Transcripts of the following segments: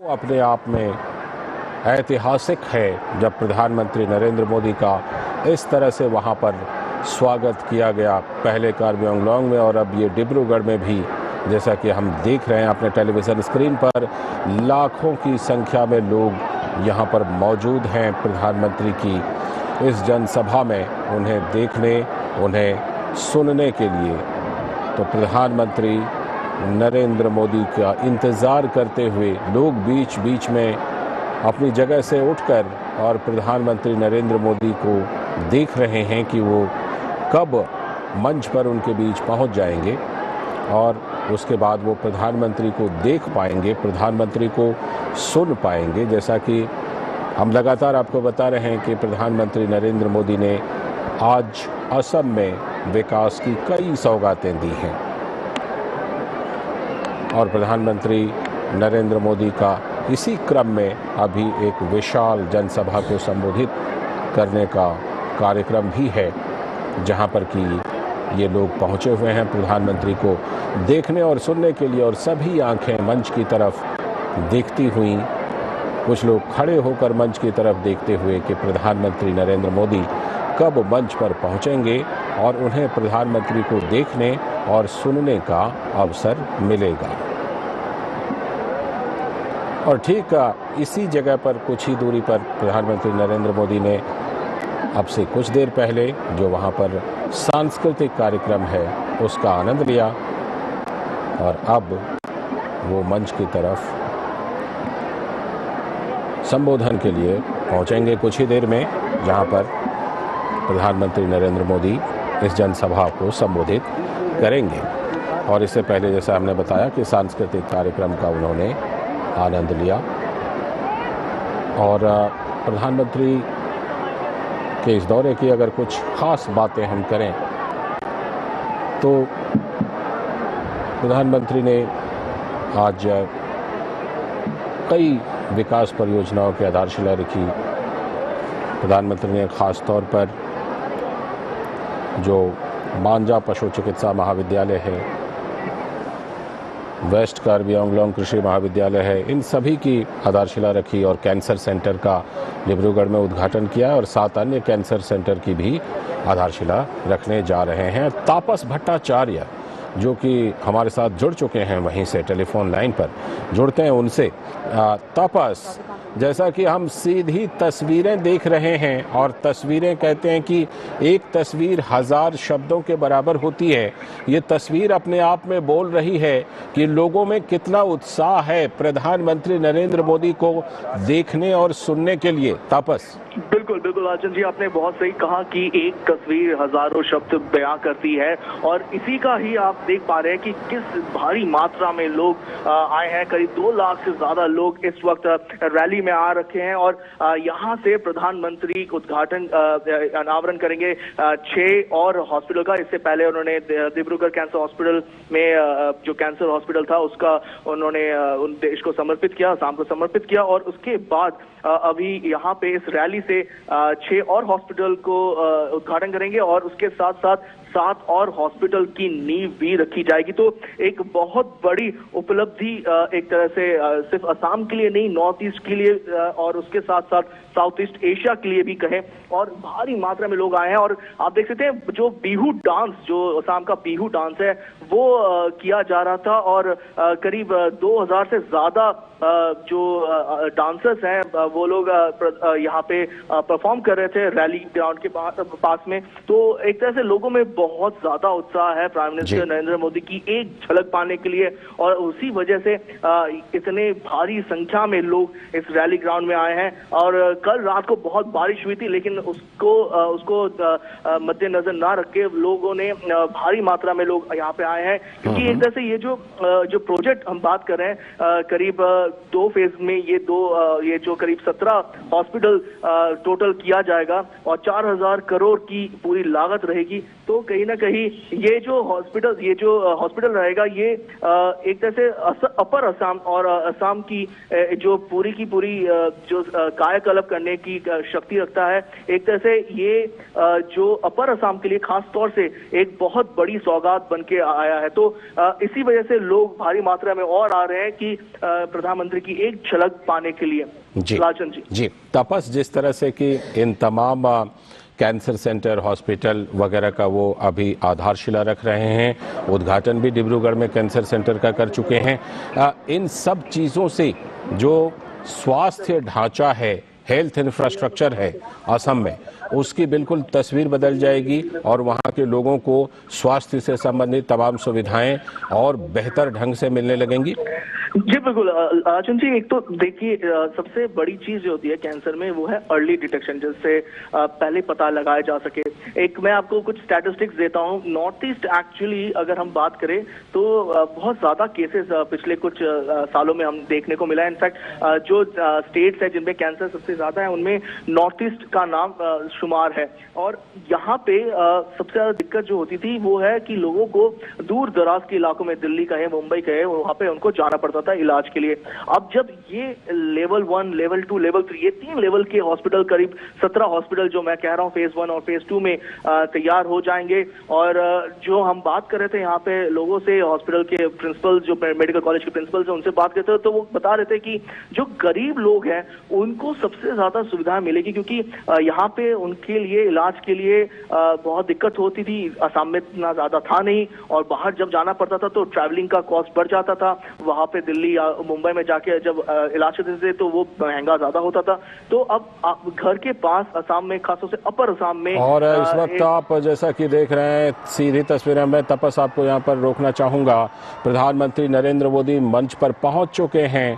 वो अपने आप में ऐतिहासिक है जब प्रधानमंत्री नरेंद्र मोदी का इस तरह से वहां पर स्वागत किया गया, पहले कार्बी आंगलोंग में और अब ये डिब्रूगढ़ में भी। जैसा कि हम देख रहे हैं अपने टेलीविज़न स्क्रीन पर, लाखों की संख्या में लोग यहाँ पर मौजूद हैं प्रधानमंत्री की इस जनसभा में, उन्हें देखने, उन्हें सुनने के लिए। तो प्रधानमंत्री नरेंद्र मोदी का इंतज़ार करते हुए लोग बीच बीच में अपनी जगह से उठकर और प्रधानमंत्री नरेंद्र मोदी को देख रहे हैं कि वो कब मंच पर उनके बीच पहुंच जाएंगे और उसके बाद वो प्रधानमंत्री को देख पाएंगे, प्रधानमंत्री को सुन पाएंगे। जैसा कि हम लगातार आपको बता रहे हैं कि प्रधानमंत्री नरेंद्र मोदी ने आज असम में विकास की कई सौगातें दी हैं और प्रधानमंत्री नरेंद्र मोदी का इसी क्रम में अभी एक विशाल जनसभा को संबोधित करने का कार्यक्रम भी है, जहां पर कि ये लोग पहुंचे हुए हैं प्रधानमंत्री को देखने और सुनने के लिए और सभी आंखें मंच की तरफ देखती हुई, कुछ लोग खड़े होकर मंच की तरफ देखते हुए कि प्रधानमंत्री नरेंद्र मोदी कब मंच पर पहुंचेंगे और उन्हें प्रधानमंत्री को देखने और सुनने का अवसर मिलेगा। और ठीक इसी जगह पर कुछ ही दूरी पर प्रधानमंत्री नरेंद्र मोदी ने अब से कुछ देर पहले जो वहां पर सांस्कृतिक कार्यक्रम है उसका आनंद लिया और अब वो मंच की तरफ संबोधन के लिए पहुंचेंगे कुछ ही देर में, जहां पर प्रधानमंत्री नरेंद्र मोदी इस जनसभा को संबोधित करेंगे। और इससे पहले जैसा हमने बताया कि सांस्कृतिक कार्यक्रम का उन्होंने आनंद लिया और प्रधानमंत्री के इस दौरे की अगर कुछ खास बातें हम करें तो प्रधानमंत्री ने आज कई विकास परियोजनाओं की आधारशिला रखी। प्रधानमंत्री ने खास तौर पर जो मांजा पशु चिकित्सा महाविद्यालय है, वेस्ट कार्बी आंगलोंग कृषि महाविद्यालय है, इन सभी की आधारशिला रखी और कैंसर सेंटर का डिब्रूगढ़ में उद्घाटन किया और 7 अन्य कैंसर सेंटर की भी आधारशिला रखने जा रहे हैं। तापस भट्टाचार्य जो कि हमारे साथ जुड़ चुके हैं, वहीं से टेलीफोन लाइन पर जुड़ते हैं उनसे। तापस, जैसा कि हम सीधी तस्वीरें देख रहे हैं और तस्वीरें कहते हैं कि एक तस्वीर 1000 शब्दों के बराबर होती है, ये तस्वीर अपने आप में बोल रही है कि लोगों में कितना उत्साह है प्रधानमंत्री नरेंद्र मोदी को देखने और सुनने के लिए। तापस। बिल्कुल बिल्कुल राजन जी, आपने बहुत सही कहा कि एक तस्वीर हजारों शब्द बयां करती है और इसी का ही आप देख पा रहे हैं कि किस भारी मात्रा में लोग आए हैं। करीब 2 लाख से ज्यादा लोग इस वक्त रैली में आ रखे हैं और यहां से प्रधानमंत्री उद्घाटन अनावरण करेंगे 6 और हॉस्पिटल का। इससे पहले उन्होंने डिब्रूगढ़ कैंसर हॉस्पिटल में जो कैंसर हॉस्पिटल था उसका उन्होंने देश को समर्पित किया, शाम को समर्पित किया और उसके बाद अभी यहाँ पे इस रैली से 6 और हॉस्पिटल को उद्घाटन करेंगे और उसके साथ साथ 7 और हॉस्पिटल की नींव भी रखी जाएगी। तो एक बहुत बड़ी उपलब्धि एक तरह से सिर्फ असम के लिए नहीं, नॉर्थ ईस्ट के लिए और उसके साथ साथ साउथ ईस्ट एशिया के लिए भी कहें, और भारी मात्रा में लोग आए हैं। और आप देख सकते हैं जो बिहू डांस, जो असम का बिहू डांस है वो किया जा रहा था और करीब 2000 से ज्यादा जो डांसर्स हैं वो लोग यहाँ पे परफॉर्म कर रहे थे रैली ग्राउंड के पास में। तो एक तरह से लोगों में बहुत ज्यादा उत्साह है प्राइम मिनिस्टर नरेंद्र मोदी की एक झलक पाने के लिए और उसी वजह से इतने भारी संख्या में लोग इस रैली ग्राउंड में आए हैं। और कल रात को बहुत बारिश हुई थी, लेकिन उसको मद्देनजर ना रख के लोगों ने भारी मात्रा में लोग यहाँ पे आए हैं, क्योंकि एक तरह से ये जो प्रोजेक्ट हम बात कर रहे हैं करीब 2 फेज में ये जो करीब 17 हॉस्पिटल टोटल किया जाएगा और 4000 करोड़ की पूरी लागत रहेगी। तो कहीं ना कहीं ये जो हॉस्पिटल रहेगा ये एक तरह से अपर असम और असम की जो पूरी की पूरी जो कायाकल्प करने की शक्ति रखता है। एक तरह से ये जो अपर असम के लिए खास तौर से एक बहुत बड़ी सौगात बन के आया है। तो इसी वजह से लोग भारी मात्रा में और आ रहे हैं कि प्रधानमंत्री की एक झलक पाने के लिए। जी लालचंद जी, तपस जिस तरह से कि इन तमाम कैंसर सेंटर, हॉस्पिटल वगैरह का वो अभी आधारशिला रख रहे हैं, उद्घाटन भी डिब्रूगढ़ में कैंसर सेंटर का कर चुके हैं। इन सब चीज़ों से जो स्वास्थ्य ढांचा है, हेल्थ इंफ्रास्ट्रक्चर है असम में, उसकी बिल्कुल तस्वीर बदल जाएगी और वहाँ के लोगों को स्वास्थ्य से संबंधित तमाम सुविधाएं और बेहतर ढंग से मिलने लगेंगी। जी बिल्कुल अर्जुन जी, एक तो देखिए सबसे बड़ी चीज जो होती है कैंसर में वो है अर्ली डिटेक्शन, जिससे पहले पता लगाया जा सके। एक मैं आपको कुछ स्टैटिस्टिक्स देता हूँ। नॉर्थ ईस्ट एक्चुअली अगर हम बात करें तो बहुत ज्यादा केसेस पिछले कुछ सालों में हम देखने को मिला है। इनफैक्ट जो स्टेट्स है जिनमें कैंसर सबसे ज्यादा है उनमें नॉर्थ ईस्ट का नाम शुमार है। और यहाँ पे सबसे ज्यादा दिक्कत जो होती थी वो है कि लोगों को दूर दराज के इलाकों में, दिल्ली का है, मुंबई का है, वहां पे उनको जाना पड़ता था इलाज के लिए। अब जब ये लेवल 1, लेवल 2, लेवल 3, ये 3 लेवल के हॉस्पिटल, करीब 17 हॉस्पिटल जो मैं कह रहा हूँ फेज 1 और फेज 2 में तैयार हो जाएंगे। और जो हम बात कर रहे थे यहाँ पे लोगों से, हॉस्पिटल के प्रिंसिपल, जो मेडिकल कॉलेज के प्रिंसिपल से उनसे बात करते थे, तो वो बता रहे थे कि जो गरीब लोग हैं उनको सबसे ज्यादा सुविधा मिलेगी, क्योंकि यहाँ पे उनके लिए इलाज के लिए बहुत दिक्कत होती थी। असम में इतना ज्यादा था नहीं, और बाहर जब जाना पड़ता था तो ट्रैवलिंग का कॉस्ट बढ़ जाता था। वहां पे दिल्ली या मुंबई में जाके जब इलाज करते थे तो वो महंगा ज्यादा होता था। तो अब घर के पास असम में, खासतौर से अपर असम में, और इस वक्त आप जैसा कि देख रहे हैं सीधी तस्वीरें, मैं तपस आपको यहाँ पर रोकना चाहूंगा। प्रधानमंत्री नरेंद्र मोदी मंच पर पहुंच चुके हैं।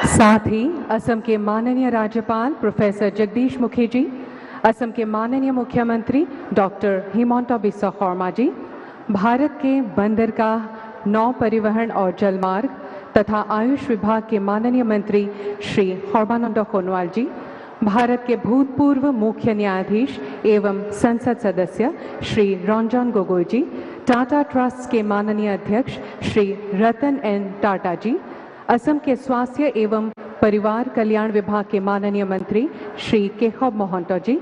साथ ही असम के माननीय राज्यपाल प्रोफेसर जगदीश मुखी, असम के माननीय मुख्यमंत्री डॉक्टर हिमंता बिस्वा शर्मा जी, भारत के बंदरगाह, नौ परिवहन और जलमार्ग तथा आयुष विभाग के माननीय मंत्री श्री सर्बानंद सोनोवाल जी, भारत के भूतपूर्व मुख्य न्यायाधीश एवं संसद सदस्य श्री रंजन गोगोई जी, टाटा ट्रस्ट के माननीय अध्यक्ष श्री रतन एन टाटा जी, असम के स्वास्थ्य एवं परिवार कल्याण विभाग के माननीय मंत्री श्री केशव मोहंतो जी,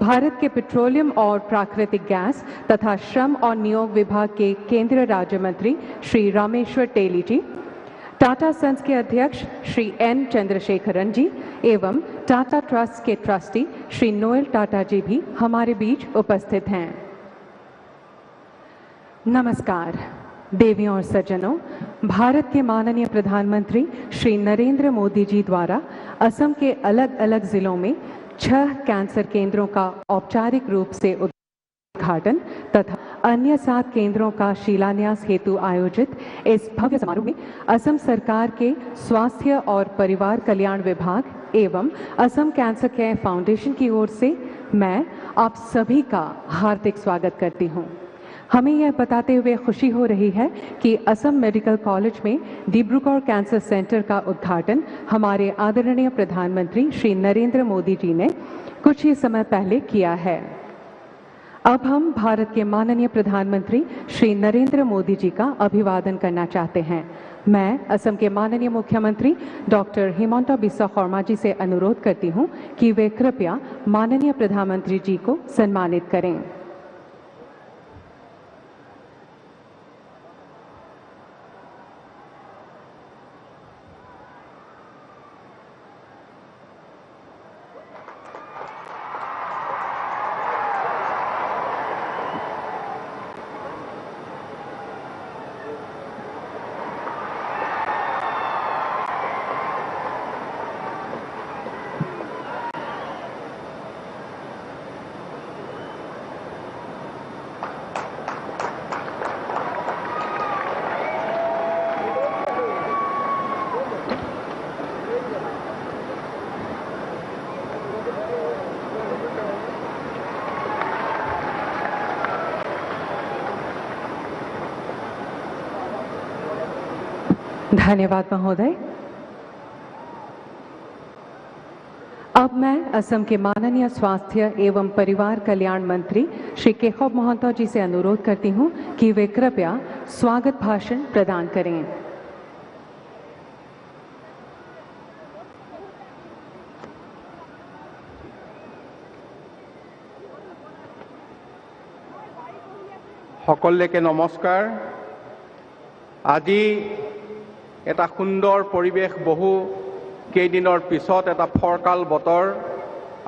भारत के पेट्रोलियम और प्राकृतिक गैस तथा श्रम और नियोग विभाग के केंद्रीय राज्य मंत्री श्री रामेश्वर तेली जी, टाटा सन्स के अध्यक्ष श्री एन चंद्रशेखरन जी एवं टाटा ट्रस्ट के ट्रस्टी श्री नोएल टाटा जी भी हमारे बीच उपस्थित हैं। नमस्कार देवियों और सज्जनों, भारत के माननीय प्रधानमंत्री श्री नरेंद्र मोदी जी द्वारा असम के अलग अलग जिलों में 6 कैंसर केंद्रों का औपचारिक रूप से उद्घाटन तथा अन्य 7 केंद्रों का शिलान्यास हेतु आयोजित इस भव्य समारोह में असम सरकार के स्वास्थ्य और परिवार कल्याण विभाग एवं असम कैंसर केयर फाउंडेशन की ओर से मैं आप सभी का हार्दिक स्वागत करती हूँ। हमें यह बताते हुए खुशी हो रही है कि असम मेडिकल कॉलेज में डिब्रूगढ़ कैंसर सेंटर का उद्घाटन हमारे आदरणीय प्रधानमंत्री श्री नरेंद्र मोदी जी ने कुछ ही समय पहले किया है। अब हम भारत के माननीय प्रधानमंत्री श्री नरेंद्र मोदी जी का अभिवादन करना चाहते हैं। मैं असम के माननीय मुख्यमंत्री डॉक्टर हिमंता बिस्वा शर्मा जी से अनुरोध करती हूं कि वे कृपया माननीय प्रधानमंत्री जी को सम्मानित करें। धन्यवाद महोदय। अब मैं असम के माननीय स्वास्थ्य एवं परिवार कल्याण मंत्री श्री केशव महंतो जी से अनुरोध करती हूं कि वे कृपया स्वागत भाषण प्रदान करें। সকলকে নমস্কাৰ। আজি এটা সুন্দৰ পৰিৱেশ, বহু কেইদিনৰ পিছত এটা ফৰকাল বতৰ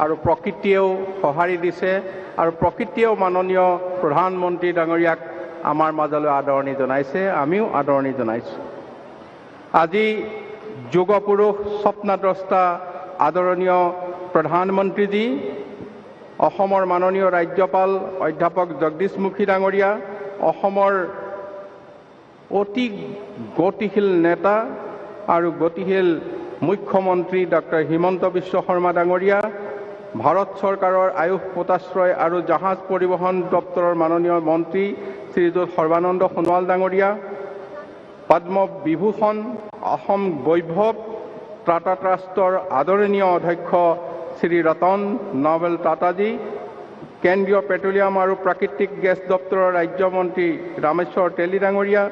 আৰু প্ৰকৃতিয়েও সঁহাৰি দিছে আৰু প্ৰকৃতিয়েও মাননীয় প্ৰধানমন্ত্ৰী ডাঙৰীয়াক আমাৰ মাজলৈ আদৰণি জনাইছে, আমিও আদৰণি জনাইছোঁ। আজি যুগপুৰুষ স্বপ্নদ্ৰষ্টা আদৰণীয় প্ৰধানমন্ত্ৰীজী, অসমৰ মাননীয় ৰাজ্যপাল অধ্যাপক জগদীশ মুখী ডাঙৰীয়া, অসমৰ অতি গতিশীল নেতা আৰু গতিশীল মুখ্যমন্ত্ৰী ডক্টৰ হিমন্ত বিশ্ব শৰ্মা ডাঙৰীয়া, ভাৰত চৰকাৰৰ আয়ুষ পোতাশ্ৰয় আৰু জাহাজ পৰিবহণ দপ্তৰৰ মাননীয় মন্ত্ৰী শ্ৰীযুত সৰ্বানন্দ সোণোৱাল ডাঙৰীয়া, পদ্ম বিভূষণ অসম বৈভৱ টাটা ট্ৰাষ্টৰ আদৰণীয় অধ্যক্ষ শ্ৰী ৰতন নবেল টাটাজী, কেন্দ্ৰীয় পেট্ৰলিয়াম আৰু প্ৰাকৃতিক গেছ দপ্তৰৰ ৰাজ্যমন্ত্ৰী ৰামেশ্বৰ তেলী ডাঙৰীয়া,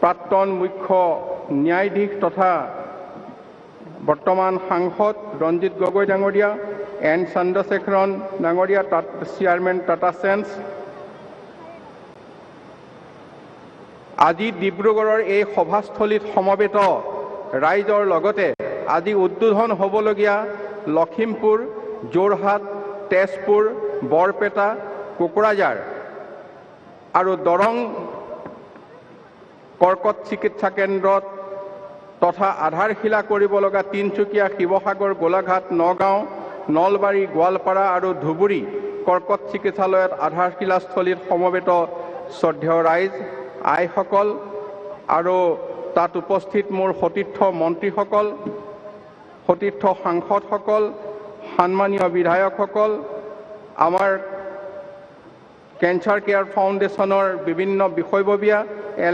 প্ৰাক্তন মুখ্য ন্যায়াধীশ তথা বৰ্তমান সাংসদ ৰঞ্জিত গগৈ ডাঙৰীয়া, এন চন্দ্ৰশেখৰন ডাঙৰীয়া, চেয়াৰমেন টাটা চেন্স, আজি ডিব্ৰুগড়ৰ এই সভাস্থলীত সমবেত ৰাইজৰ লগতে আজি উদ্বোধন হ'বলগীয়া লখিমপুৰ, যোৰহাট, তেজপুৰ, বৰপেটা, কোকৰাঝাৰ আৰু দৰং কৰ্কট চিকিৎসা কেন্দ্ৰত তথা আধাৰশিলা কৰিব লগা তিনিচুকীয়া, শিৱসাগৰ, গোলাঘাট, নগাঁও, নলবাৰী, গোৱালপাৰা আৰু ধুবুৰী কৰ্কট চিকিৎসালয়ত আধাৰশিলাস্থলীত সমবেত শ্ৰদ্ধেয় ৰাইজ, আইসকল আৰু তাত উপস্থিত মোৰ সতীৰ্থ মন্ত্ৰীসকল, সতীৰ্থ সাংসদসকল, সন্মানীয় বিধায়কসকল, আমাৰ কেঞ্চাৰ কেয়াৰ ফাউণ্ডেশ্যনৰ বিভিন্ন বিষয়ববীয়া,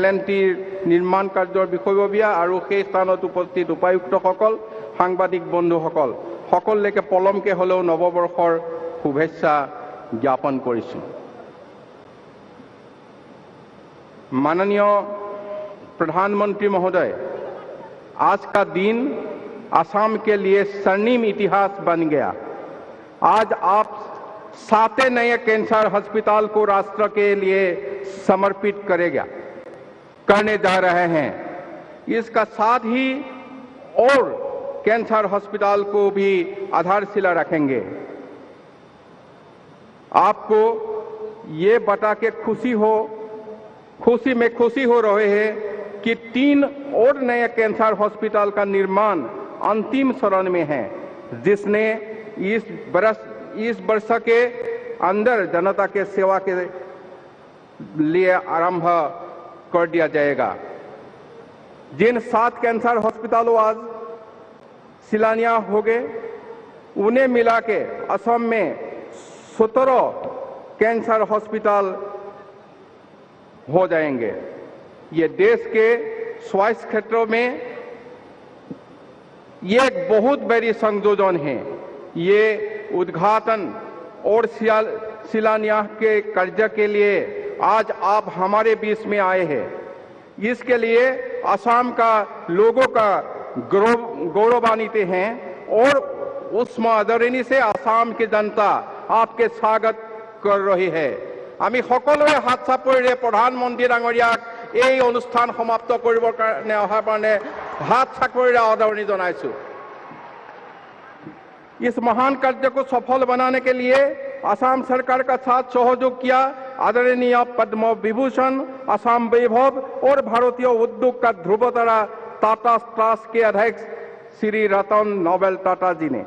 L&Tৰ নিৰ্মাণ কাৰ্যৰ বিষয়ববীয়া আৰু সেই স্থানত উপস্থিত উপায়ুক্তসকল, সাংবাদিক বন্ধুসকল, সকলোকে পলমকে হ'লেও নৱবৰ্ষৰ শুভেচ্ছা জ্ঞাপন কৰিছোঁ। माननीय प्रधानमंत्री महोदय, आज का दिन असम के लिए स्वर्णिम इतिहास बन गया। आज आप 7 नए कैंसर अस्पताल को राष्ट्र के लिए समर्पित करने जा रहे हैं। इसका साथ ही और कैंसर अस्पताल को भी आधारशिला रखेंगे। आपको ये बता के खुशी हो रहे हैं कि 3 और नए कैंसर अस्पताल का निर्माण अंतिम चरण में है, जिसने इस वर्ष के अंदर जनता के सेवा के लिए आरंभ कर दिया जाएगा। जिन 7 कैंसर अस्पतालों आज शिलान्यास हो गए, उन्हें मिला के असम में 17 कैंसर अस्पताल हो जाएंगे। ये देश के स्वास्थ्य क्षेत्रों में ये एक बहुत बड़ी संशोधन है। ये उद्घाटन और शिलान्यास के कार्य के लिए आज आप हमारे बीच में आए हैं। इसके लिए असम का लोगों का गौरवान्वित हैं और उस आदरणीय से असम की जनता आपके स्वागत कर रही है। আমি সকলোৱে হাত চাপৰিৰে প্ৰধানমন্ত্ৰী ডাঙৰীয়াক এই অনুষ্ঠান সমাপ্ত কৰিবৰ কাৰণে অহাৰ কাৰণে हाथ चापरिरे आदरणि जनाइछु। इस महान कार्य को सफल बनाने के लिए असम सरकार का साथ सहयोग किया आदरणीय पद्म विभूषण, असम वैभव और भारतीय उद्योग का ध्रुवतारा टाटा ट्रस्ट के अध्यक्ष श्री रतन नोबेल टाटा जी ने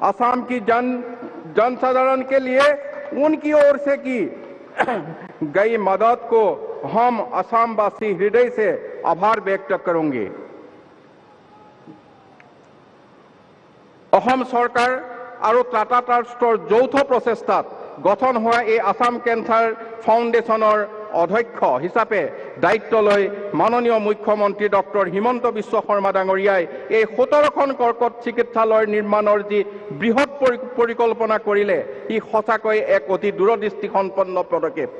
असम की जनसाधारण के लिए उनकी ओर से की गई मदद को हम असमवासी हृदय से आभार व्यक्त करेंगे। অসম চৰকাৰ আৰু টাটা ট্ৰাষ্টৰ যৌথ প্ৰচেষ্টাত গঠন হোৱা এই আসাম কেঞ্চাৰ ফাউণ্ডেশ্যনৰ অধ্যক্ষ হিচাপে দায়িত্ব লৈ মাননীয় মুখ্যমন্ত্ৰী ডক্টৰ হিমন্ত বিশ্ব শৰ্মা ডাঙৰীয়াই এই 17খন কৰ্কট চিকিৎসালয় নিৰ্মাণৰ যি বৃহৎ পৰিকল্পনা কৰিলে ই সঁচাকৈ এক অতি দূৰদৃষ্টিসম্পন্ন পদক্ষেপ।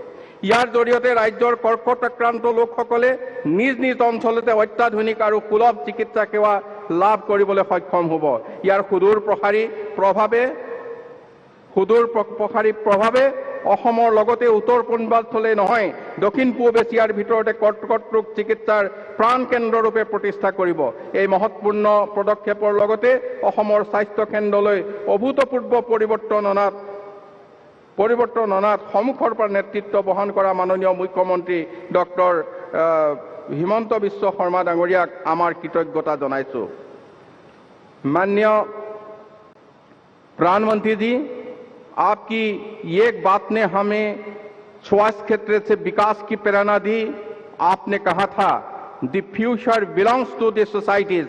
ইয়াৰ জৰিয়তে ৰাজ্যৰ কৰ্কট আক্ৰান্ত লোকসকলে নিজ নিজ অঞ্চলতে অত্যাধুনিক আৰু সুলভ চিকিৎসা সেৱা লাভ কৰিবলৈ সক্ষম হ'ব। ইয়াৰ সুদূৰ প্ৰসাৰী প্ৰভাৱে অসমৰ লগতে উত্তৰ পূৰ্বাঞ্চলে নহয় দক্ষিণ পূব এছিয়াৰ ভিতৰতে কৰ্কট ৰোগ চিকিৎসাৰ প্ৰাণ কেন্দ্ৰৰূপে প্ৰতিষ্ঠা কৰিব। এই মহত্বপূৰ্ণ পদক্ষেপৰ লগতে অসমৰ স্বাস্থ্য কেন্দ্ৰলৈ অভূতপূৰ্ব পৰিৱৰ্তন অনাত সন্মুখৰ পৰা নেতৃত্ব বহন কৰা মাননীয় মুখ্যমন্ত্ৰী ডক্টৰ হিমন্ত বিশ্ব শৰ্মা ডাঙৰীয়াক আমাৰ কৃতজ্ঞতা জনাইছো। माननीय प्रधानमंत्री जी, आपकी एक बात ने हमें स्वास्थ्य क्षेत्र से विकास की प्रेरणा दी। आपने कहा था the future belongs to the societies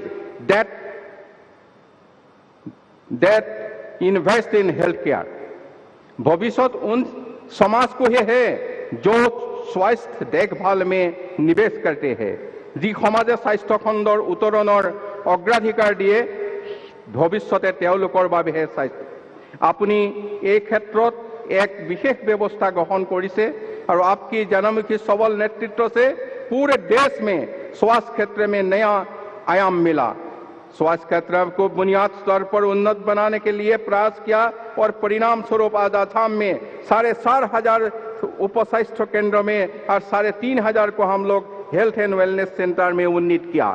that invest in health care. भविष्य उन समाज को ही है जो स्वास्थ्य देखभाल में निवेश करते हैं। जी समाजे स्वास्थ्य खंडर उतरणर अग्राधिकार दिए भविष्यते তেওঁলোকৰ বাবেহে স্বাস্থ্য। আপুনি এই ক্ষেত্ৰত এক বিশেষ ব্যৱস্থা গ্ৰহণ কৰিছে और आपकी जनमुखी सबल नेतृत्व से पूरे देश में स्वास्थ्य क्षेत्र में नया आयाम मिला। स्वास्थ्य क्षेत्र को बुनियाद स्तर पर उन्नत बनाने के लिए प्रयास किया और परिणाम स्वरूप आज असम में 4,500 उपस्वास्थ्य केंद्र में और 3,500 को हम लोग हेल्थ एंड वेलनेस सेंटर में उन्नीत किया।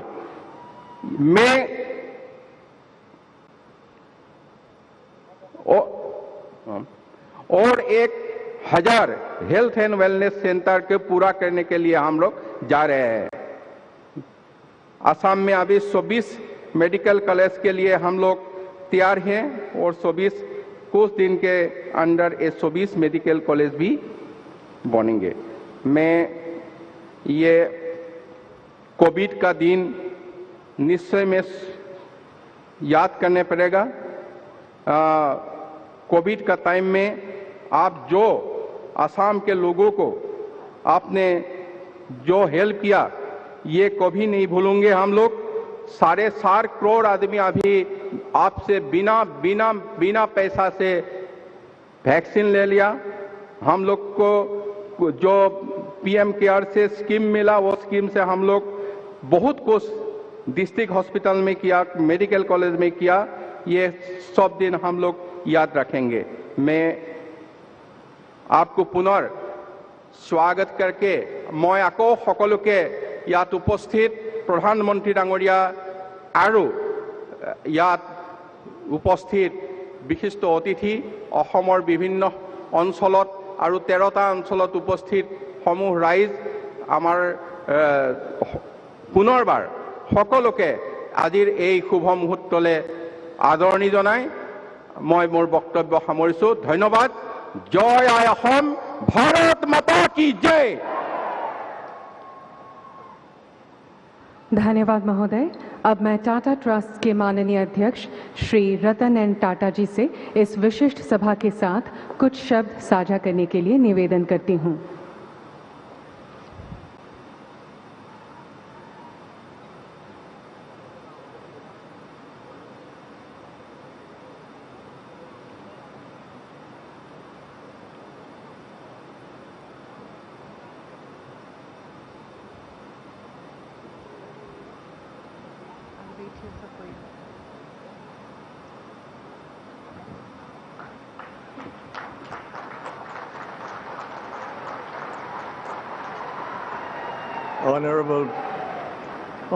मैं और 1,000 हेल्थ एंड वेलनेस सेंटर के पूरा करने के लिए हम लोग जा रहे हैं। असम में अभी 24 मेडिकल कॉलेज के लिए हम लोग तैयार हैं और 24 कुछ दिन के अंदर ये 24 मेडिकल कॉलेज भी बनेंगे। मैं ये कोविड का दिन निश्चय में याद करने पड़ेगा। कोविड का टाइम में आप जो असम के लोगों को आपने जो हेल्प किया ये कभी नहीं भूलेंगे हम लोग। 4.5 करोड़ आदमी अभी आपसे बिना पैसा से वैक्सीन ले लिया। हम लोग को जो पीएम केयर से स्कीम मिला वो स्कीम से हम लोग बहुत कुछ डिस्ट्रिक्ट हॉस्पिटल में किया, मेडिकल कॉलेज में किया। ये सब दिन हम लोग याद रखेंगे। मैं आपको पुनः स्वागत करके मैं আকৌ সকলোকে ইয়াত উপস্থিত প্ৰধানমন্ত্ৰী ডাঙৰীয়া আৰু ইয়াত উপস্থিত বিশিষ্ট অতিথি অসমৰ বিভিন্ন অঞ্চলত আৰু 13টা অঞ্চলত উপস্থিত সমূহ ৰাইজ আমাৰ পুনৰবাৰ সকলোকে আজিৰ এই শুভ মুহূৰ্তলৈ আদৰণি জনাই মই মোৰ বক্তব্য সামৰিছো। ধন্যবাদ। জয় আই অসম, भारत माता की जय। धन्यवाद महोदय। अब मैं टाटा ट्रस्ट के माननीय अध्यक्ष श्री रतन एन टाटा जी से इस विशिष्ट सभा के साथ कुछ शब्द साझा करने के लिए निवेदन करती हूं।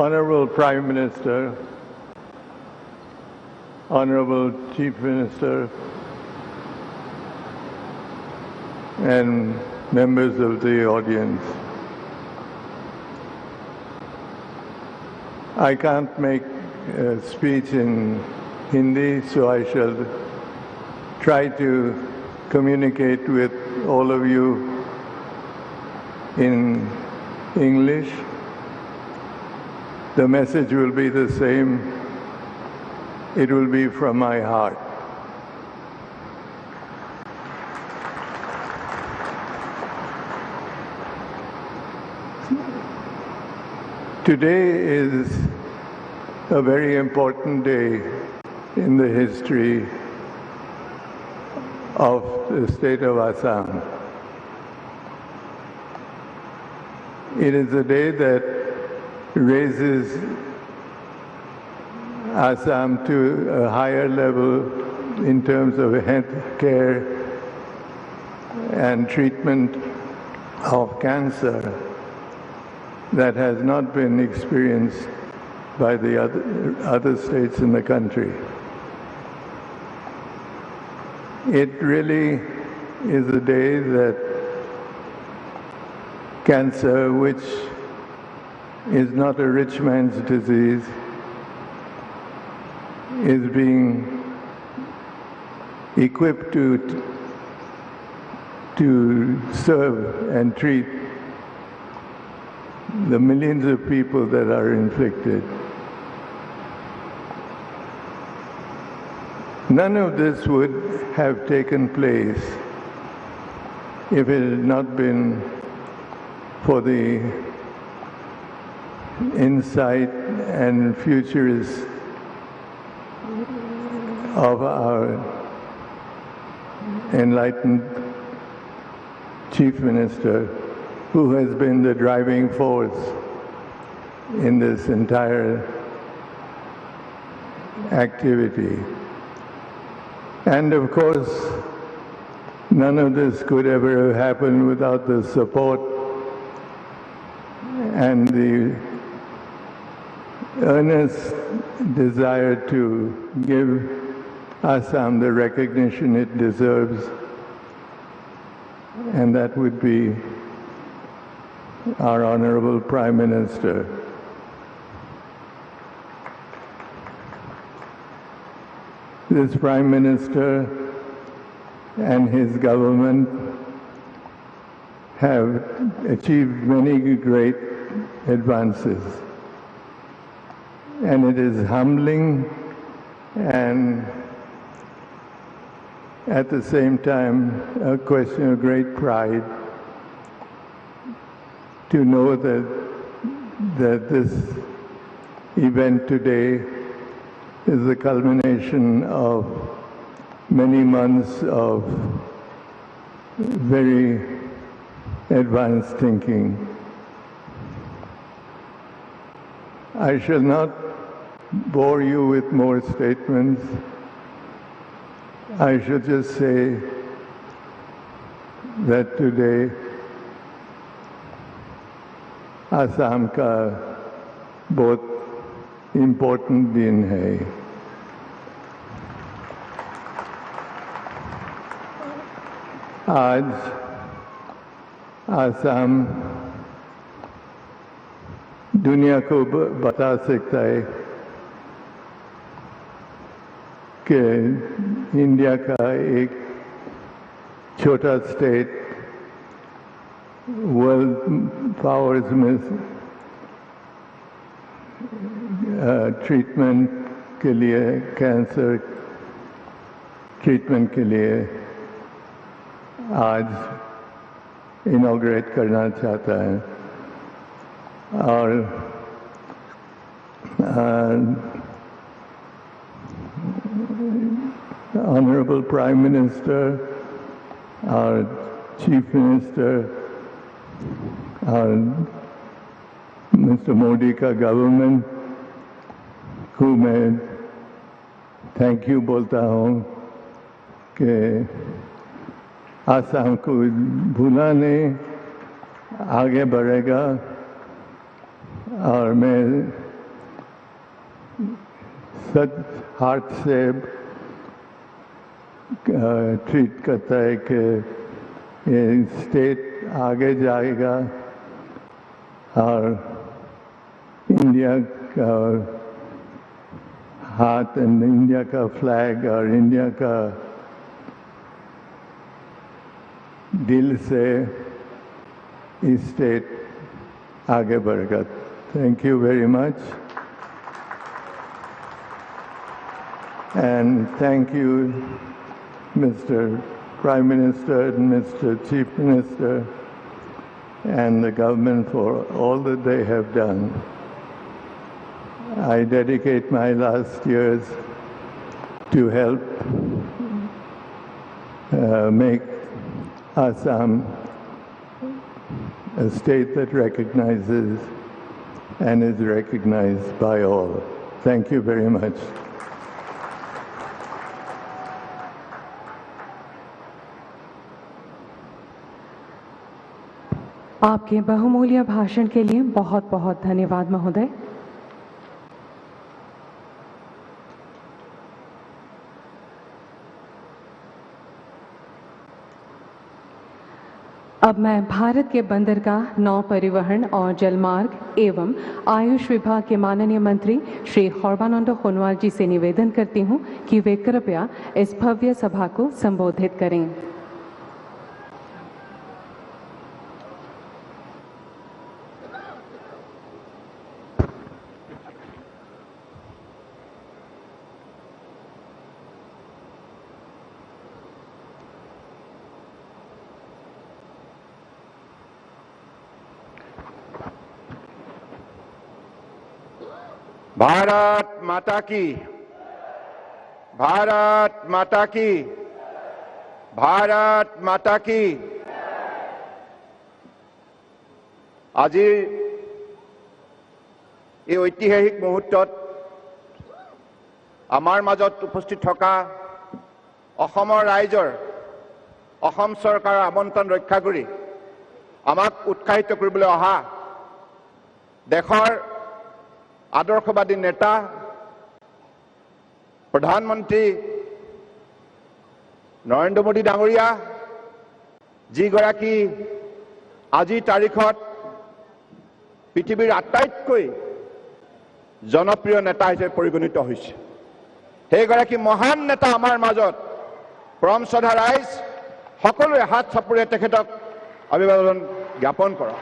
Honorable Prime Minister, Honorable Chief Minister, and members of the audience. I can't make a speech in Hindi, so I shall try to communicate with all of you in English. The message will be the same. It will be from my heart. Today is a very important day in the history of the state of Assam. It is a day that raises Assam to a higher level in terms of health care and treatment of cancer that has not been experienced by the other states in the country. It really is a day that cancer, which is not a rich man's disease, is being equipped to serve and treat the millions of people that are inflicted. None of this would have taken place if it had not been for the insight and futurists of our enlightened Chief Minister, who has been the driving force in this entire activity. And of course, none of this could ever have happened without the support and the earnest desire to give Assam the recognition it deserves, and that would be our Honorable Prime Minister. This Prime Minister and his government have achieved many great advances. And it is humbling and at the same time a question of great pride to know that this event today is the culmination of many months of very advanced thinking. I shall not bore you with more statements. I should just say that today Assam का बहुत important दिन है. आज असम दुनिया को बता सकता है कि इंडिया का एक छोटा स्टेट वर्ल्ड पावर्स में ट्रीटमेंट के लिए कैंसर ट्रीटमेंट के लिए आज इनॉग्रेट करना चाहता है और Honorable Prime Minister, our Chief Minister, our Mr. Modi का government, को मैं thank you बोलता हूँ कि आसाम को भूला नहीं, आगे बढ़ेगा और मैं सच हार्ट से ट्रीट करता है कि ये स्टेट आगे जाएगा और इंडिया का हाथ एंड इंडिया का फ्लैग और इंडिया का दिल से इस स्टेट आगे बढ़ेगा. Thank you very much. And thank you, Mr. Prime Minister and Mr. Chief Minister, and the government for all that they have done. I dedicate my last years to help make Assam a state that recognizes and is recognized by all. Thank you very much. आपके बहुमूल्य भाषण के लिए बहुत बहुत धन्यवाद महोदय। अब मैं भारत के बंदरगाह, नौ परिवहन और जलमार्ग एवं आयुष विभाग के माननीय मंत्री श्री सर्बानंद सोनोवाल जी से निवेदन करती हूं कि वे कृपया इस भव्य सभा को संबोधित करें। भारत माता की, भारत माता की, भारत माता की। আজি এই ঐতিহাসিক মুহূৰ্তত আমাৰ মাজত উপস্থিত থকা অসমৰ ৰাইজৰ অসম চৰকাৰৰ আমন্ত্ৰণ ৰক্ষা কৰি আমাক উৎসাহিত কৰিবলৈ অহা দেশৰ আদৰ্শবাদী নেতা প্ৰধানমন্ত্ৰী নৰেন্দ্ৰ মোদী ডাঙৰীয়া, যিগৰাকী আজিৰ তাৰিখত পৃথিৱীৰ আটাইতকৈ জনপ্ৰিয় নেতা হিচাপে পৰিগণিত হৈছে। সেইগৰাকী মহান নেতা আমাৰ মাজত, পৰম শ্ৰদ্ধা ৰাইজ, সকলোৱে হাত চাপৰি তেখেতক অভিবাদন জ্ঞাপন কৰক।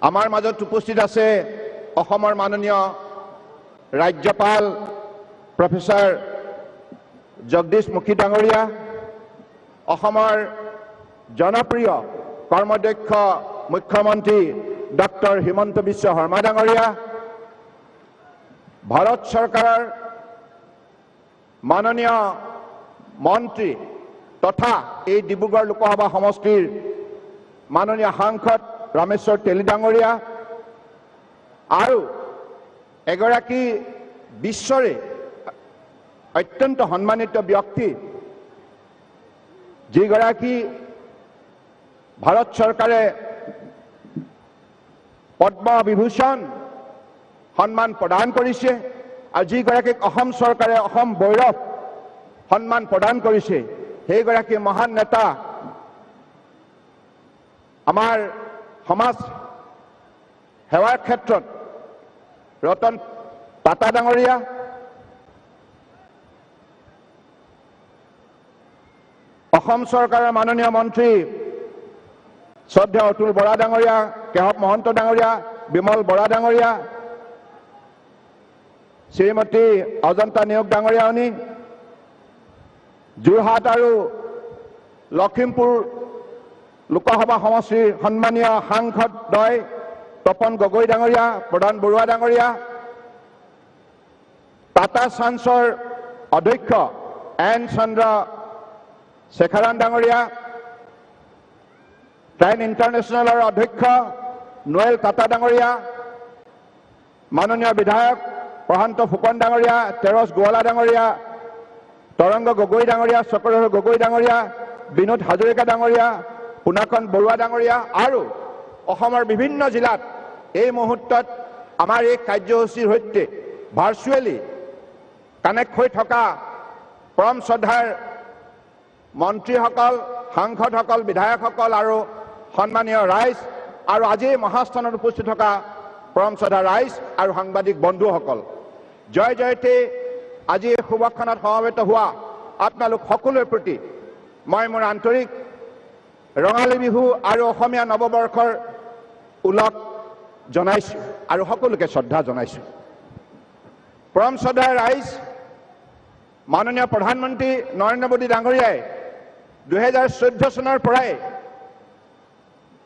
আমাৰ মাজত উপস্থিত আছে অসমৰ মাননীয় ৰাজ্যপাল প্ৰফেসৰ জগদীশ মুখী ডাঙৰীয়া, অসমৰ জনপ্ৰিয় কৰ্মদক্ষ মুখ্যমন্ত্ৰী ডক্টৰ হিমন্ত বিশ্ব শৰ্মা ডাঙৰীয়া, ভাৰত চৰকাৰৰ মাননীয় মন্ত্ৰী তথা এই ডিব্ৰুগড় লোকসভা সমষ্টিৰ মাননীয় সাংসদ ৰামেশ্বৰ তেলী ডাঙৰীয়া আৰু এগৰাকী বিশ্বৰে অত্যন্ত সন্মানিত ব্যক্তি, যিগৰাকী ভাৰত চৰকাৰে পদ্ম বিভূষণ সন্মান প্ৰদান কৰিছে আৰু যিগৰাকীক অসম চৰকাৰে অসম গৌৰৱ সন্মান প্ৰদান কৰিছে, সেইগৰাকী মহান নেতা আমাৰ সমাজ সেৱাৰ ক্ষেত্ৰত ৰতন টাটা ডাঙৰীয়া, অসম চৰকাৰৰ মাননীয় মন্ত্ৰী শ্ৰদ্ধেয় অতুল বৰা ডাঙৰীয়া, কেশৱ মহন্ত ডাঙৰীয়া, বিমল বৰা ডাঙৰীয়া, শ্ৰীমতী অজন্তা নেওগ ডাঙৰীয়ানী, যোৰহাট আৰু লখিমপুৰ লোকসভা সমষ্টিৰ সন্মানীয় সাংসদ দ্বয় তপন গগৈ ডাঙৰীয়া, প্ৰধান বৰুৱা ডাঙৰীয়া, টাটা চান্সৰ অধ্যক্ষ এন চন্দ্ৰ শেখাৰান ডাঙৰীয়া, ট্ৰাইন ইণ্টাৰনেশ্যনেলৰ অধ্যক্ষ নোৱেল টাটা ডাঙৰীয়া, মাননীয় বিধায়ক প্ৰশান্ত ফুকন ডাঙৰীয়া, তেৰছ গোৱালা ডাঙৰীয়া, তৰংগ গগৈ ডাঙৰীয়া, চক্ৰধৰ গগৈ ডাঙৰীয়া, বিনোদ হাজৰিকা ডাঙৰীয়া, পুনাকন বৰুৱা ডাঙৰীয়া আৰু অসমৰ বিভিন্ন জিলাত এই মুহূৰ্তত আমাৰ এই কাৰ্যসূচীৰ সৈতে ভাৰ্চুৱেলি কানেক্ট হৈ থকা পৰম শ্ৰদ্ধাৰ মন্ত্ৰীসকল, সাংসদসকল, বিধায়কসকল আৰু সন্মানীয় ৰাইজ আৰু আজি মহাস্থানত উপস্থিত থকা পৰম শ্ৰদ্ধা ৰাইজ আৰু সাংবাদিক বন্ধুসকল, জয় জয়তে আজি এই শুভক্ষণত সমবেত হোৱা আপোনালোক সকলোৰে প্ৰতি মই মোৰ আন্তৰিক ৰঙালী বিহু আৰু অসমীয়া নৱবৰ্ষৰ উলগ জনাইছোঁ আৰু সকলোকে শ্ৰদ্ধা জনাইছোঁ। পৰম শ্ৰদ্ধাৰ ৰাইজ, माननीय प्रधानमंत्री नरेंद्र मोदी डांगरियाय 2014 सनर पराय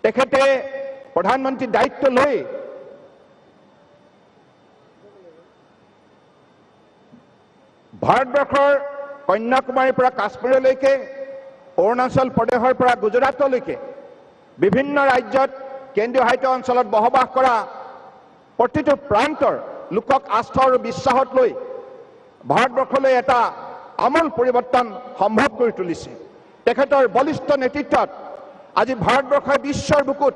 तेखेते प्रधानमंत्री दायित्व लई भारतवर्षर कन्याकुमारी पर काश्मीरলৈকে अरुणाचल प्रदेशर पर गुजरातলৈকে विभिन्न राज्यत केंद्रीय शासित अंचल बसबास करा प्रतिটো प्रांतर लोকক आस्था और विश्वासत लई भारतवर्षলৈ এটা আমূল परिवर्तन सम्भव কৰি তুলিছে। তেখেতৰ বলিষ্ঠ নেতৃত্বত আজি ভাৰতবৰ্ষই বিশ্বৰ বুকুত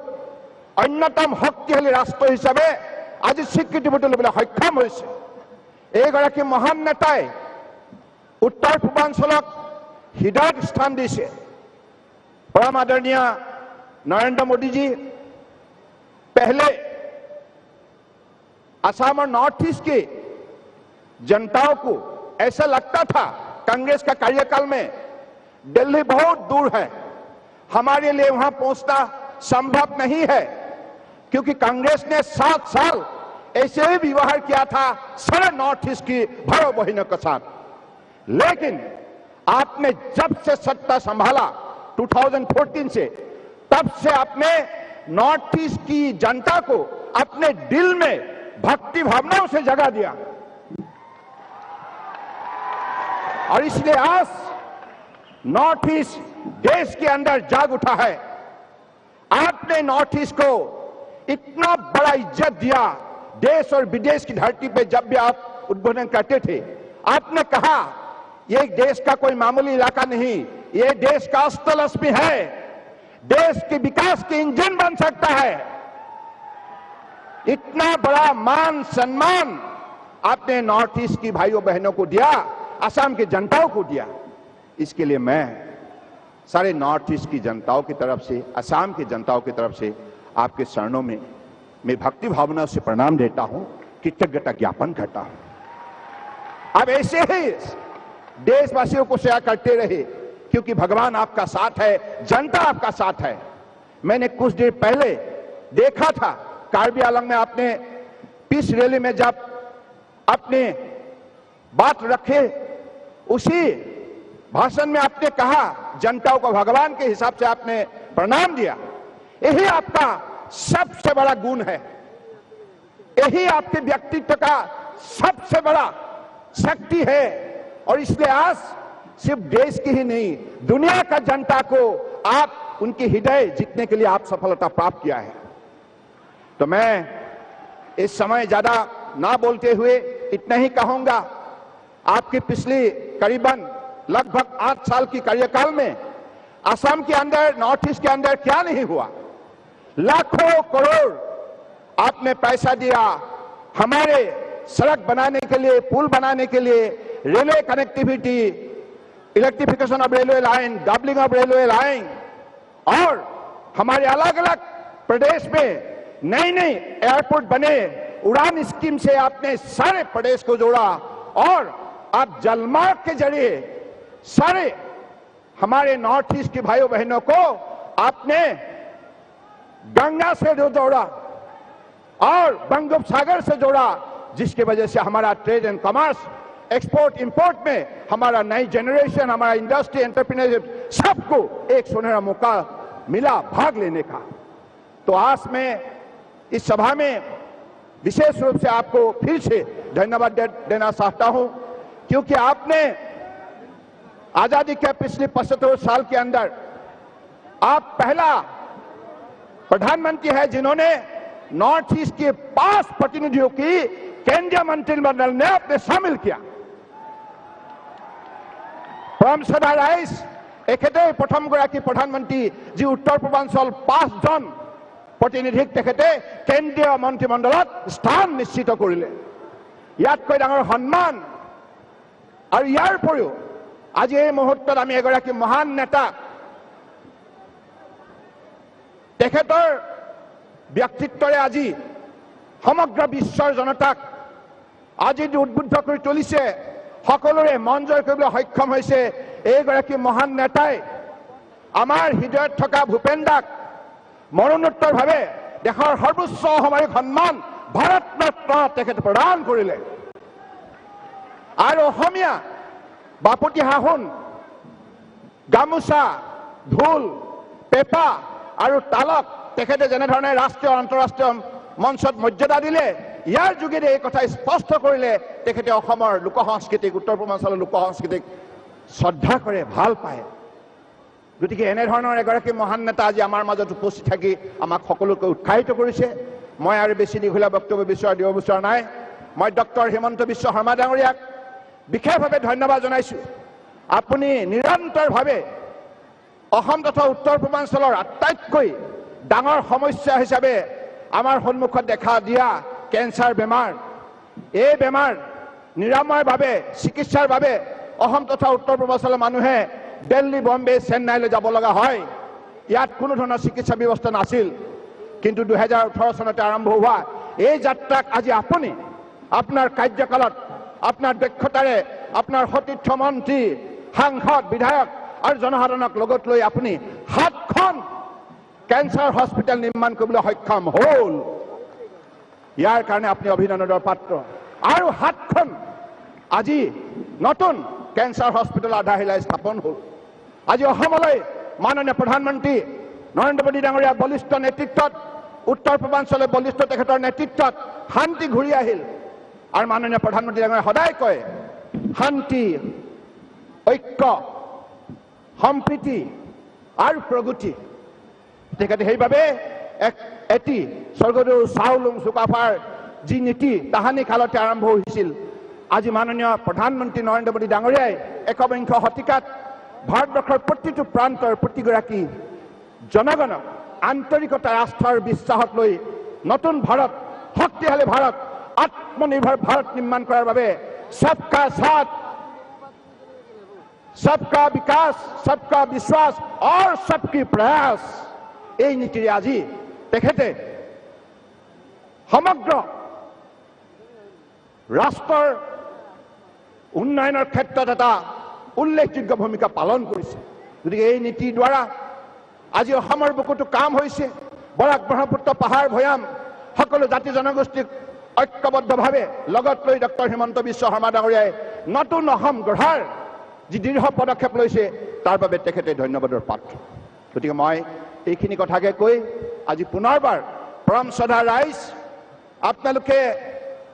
অন্যতম শক্তিশালী ৰাষ্ট্ৰ হিচাপে আজি স্বীকৃতি দিবলৈ সক্ষম হৈছে। এইগৰাকী মহান নেতাই उत्तर पूर्वांचलक हृदयत स्थान दिसे। परम आदरणीय नरेंद्र मोदी जी पहले असम और नॉर्थ ईस्ट की जनताओं को ऐसा लगता था कांग्रेस का कार्यकाल में दिल्ली बहुत दूर है, हमारे लिए वहां पहुंचना संभव नहीं है, क्योंकि कांग्रेस ने 7 साल ऐसे ही व्यवहार किया था सारे नॉर्थ ईस्ट की भाइयों बहनों के साथ। लेकिन आपने जब से सत्ता संभाला 2014 से, तब से आपने नॉर्थ ईस्ट की जनता को अपने दिल में भक्ति भावनाओं से जगा दिया और इसलिए आज नॉर्थ ईस्ट देश के अंदर जाग उठा है। आपने नॉर्थ ईस्ट को इतना बड़ा इज्जत दिया देश और विदेश की धरती पे। जब भी आप उद्बोधन करते थे आपने कहा ये देश का कोई मामूली इलाका नहीं, ये देश का अस्तल अस्मी है, देश के विकास के इंजन बन सकता है। इतना बड़ा मान सम्मान आपने नॉर्थ ईस्ट की भाइयों बहनों को दिया, असम की जनताओं को दिया। इसके लिए मैं सारे नॉर्थ ईस्ट की जनताओं की तरफ से, असम की जनताओं की तरफ से आपके चरणों में मैं भक्ति भावना से प्रणाम देता हूं, कृतज्ञता ज्ञापन करता हूं। अब ऐसे ही देशवासियों को सेवा करते रहे, क्योंकि भगवान आपका साथ है, जनता आपका साथ है। मैंने कुछ देर पहले देखा था कार्बी आंगलंग में आपने पीस रैली में जब अपने बात रखे, उसी भाषण में आपने कहा जनताओं को भगवान के हिसाब से आपने प्रणाम दिया। यही आपका सबसे बड़ा गुण है, यही आपके व्यक्तित्व का सबसे बड़ा शक्ति है। और इसलिए आज सिर्फ देश की ही नहीं, दुनिया का जनता को आप उनके हृदय जीतने के लिए आप सफलता प्राप्त किया है। तो मैं इस समय ज्यादा ना बोलते हुए इतना ही कहूंगा, आपकी पिछली करीबन लगभग 8 साल की कार्यकाल में असम के अंदर, नॉर्थ ईस्ट के अंदर क्या नहीं हुआ। लाखों करोड़ आपने पैसा दिया हमारे सड़क बनाने के लिए, पुल बनाने के लिए, railway connectivity, electrification of railway line, doubling of railway line, और हमारे अलग अलग प्रदेश में नई नई एयरपोर्ट बने। उड़ान स्कीम से आपने सारे प्रदेश को जोड़ा और आप जलमार्ग के जरिए सारे हमारे नॉर्थ ईस्ट के भाइयों बहनों को आपने गंगा से जोड़ा और बंगोपसागर से जोड़ा, जिसकी वजह से हमारा trade and commerce, export import में हमारा नई जनरेशन, हमारा इंडस्ट्री, एंटरप्रेन्योरशिप, सबको एक सुनहरा मौका मिला भाग लेने का। तो आज मैं इस सभा में विशेष रूप से आपको फिर से धन्यवाद देना चाहता हूं, क्योंकि आपने आजादी के पिछले 75 साल के अंदर आप पहला प्रधानमंत्री है जिन्होंने नॉर्थ ईस्ट के 5 प्रतिनिधियों की केंद्रीय मंत्रिमंडल ने अपने शामिल किया। परम श्रद्धा राइस एखेते प्रथम गराकी प्रधानमंत्री जी उत्तर पूर्वांचल 5 जन प्रतिनिधिक तेखेते केंद्रीय मंत्रिमंडলত स्थान निश्चित करिले। यातকৈ ডাঙৰ সন্মান আৰু ইয়াৰ উপৰিও আজি এই মুহূৰ্তত আমি এগৰাকী মহান নেতা, তেখেতৰ ব্যক্তিত্বৰে আজি সমগ্ৰ বিশ্বৰ জনতাক আজি উদ্বুদ্ধ কৰি তুলিছে, সকলোৰে মন জয় কৰিবলৈ সক্ষম হৈছে। এইগৰাকী মহান নেতাই আমাৰ হৃদয়ত থকা ভূপেন দাক মৰণোত্তৰভাৱে দেশৰ সৰ্বোচ্চ সামৰিক সন্মান ভাৰত ৰত্ন তেখেতে প্ৰদান কৰিলে। আৰু অসমীয়া বাপুতি সাহোন, গামোচা, ঢোল, পেঁপা আৰু তালক তেখেতে যেনেধৰণে ৰাষ্ট্ৰীয় আন্তঃৰাষ্ট্ৰীয় মঞ্চত মৰ্যাদা দিলে, ইয়াৰ যোগেদি এই কথা স্পষ্ট কৰিলে তেখেতে অসমৰ লোক সংস্কৃতিক, উত্তৰ পূৰ্বাঞ্চলৰ লোক সংস্কৃতিক শ্ৰদ্ধা কৰে, ভাল পায়। গতিকে এনেধৰণৰ এগৰাকী মহান নেতা আজি আমাৰ মাজত উপস্থিত থাকি আমাক সকলোকে উৎসাহিত কৰিছে। মই আৰু বেছি দীঘলীয়া বক্তব্য দিব বিচৰা নাই। মই ডক্টৰ হিমন্ত বিশ্ব শৰ্মা ডাঙৰীয়াক বিশেষভাৱে ধন্যবাদ জনাইছোঁ। আপুনি নিৰন্তৰভাৱে অসম তথা উত্তৰ পূৰ্বাঞ্চলৰ আটাইতকৈ ডাঙৰ সমস্যা হিচাপে আমাৰ সন্মুখত দেখা দিয়া কেঞ্চাৰ বেমাৰ, এই বেমাৰ নিৰাময়ৰ বাবে, চিকিৎসাৰ বাবে অসম তথা উত্তৰ পূৰ্বাঞ্চলৰ মানুহে দিল্লী, বম্বে, চেন্নাইলৈ যাব লগা হয়। ইয়াত কোনো ধৰণৰ চিকিৎসা ব্যৱস্থা নাছিল। কিন্তু 2018 চনতে আৰম্ভ হোৱা এই যাত্ৰাক আজি আপুনি আপোনাৰ কাৰ্যকালত আপোনাৰ দক্ষতাৰে আপোনাৰ সতীৰ্থ মন্ত্ৰী, সাংসদ, বিধায়ক আৰু জনসাধাৰণক লগত লৈ আপুনি 7খন কেঞ্চাৰ হস্পিটেল নিৰ্মাণ কৰিবলৈ সক্ষম হ'ল। ইয়াৰ কাৰণে আপুনি অভিনন্দনৰ পাত্ৰ। আৰু 7খন আজি নতুন কেঞ্চাৰ হস্পিটেল আধাৰশিলা স্থাপন হ'ল। আজি অসমলৈ মাননীয় প্ৰধানমন্ত্ৰী নৰেন্দ্ৰ মোদী ডাঙৰীয়াৰ বলিষ্ঠ নেতৃত্বত, উত্তৰ পূৰ্বাঞ্চলৰ বলিষ্ঠ তেখেতৰ নেতৃত্বত শান্তি ঘূৰি আহিল। আৰু মাননীয় প্ৰধানমন্ত্ৰী ডাঙৰীয়াই সদায় কয়, শান্তি, ঐক্য, সম্প্ৰীতি আৰু প্ৰগতি। তেখেতে সেইবাবে এটি স্বৰ্গদেউ চাওলুং চুকাফাৰ যি নীতি তাহানি কালতে আৰম্ভ হৈছিল, আজি মাননীয় প্ৰধানমন্ত্ৰী নৰেন্দ্ৰ মোদী ডাঙৰীয়াই একবিংশ শতিকাত ভাৰতবৰ্ষৰ প্ৰতিটো প্ৰান্তৰ প্ৰতিগৰাকী জনগণক আন্তৰিকতাৰ, আস্থাৰ, বিশ্বাসত লৈ নতুন ভাৰত, শক্তিশালী ভাৰত, আত্মনিৰ্ভৰ ভাৰত নিৰ্মাণ কৰাৰ বাবে সবকা সাথ, সবকা বিকাশ, সবকা বিশ্বাস আৰু সবকি প্ৰয়াস, এই নীতিৰে আজি তেখেতে সমগ্ৰ ৰাষ্ট্ৰৰ উন্নয়নৰ ক্ষেত্ৰত এটা উল্লেখযোগ্য ভূমিকা পালন কৰিছে। গতিকে এই নীতিৰ দ্বাৰা আজি অসমৰ বুকুতো কাম হৈছে। বৰাক, ব্ৰহ্মপুত্ৰ, পাহাৰ, ভৈয়াম সকলো জাতি জনগোষ্ঠীক ঐক্যবদ্ধভাৱে লগত লৈ ডক্টৰ হিমন্ত বিশ্ব শৰ্মা ডাঙৰীয়াই নতুন অসম গঢ়াৰ যি দৃঢ় পদক্ষেপ লৈছে তাৰ বাবে তেখেতে ধন্যবাদৰ পাত্ৰ। গতিকে মই এইখিনি কথাকে কৈ আজি পুনৰবাৰ পৰম শ্ৰদ্ধা ৰাইজ, আপোনালোকে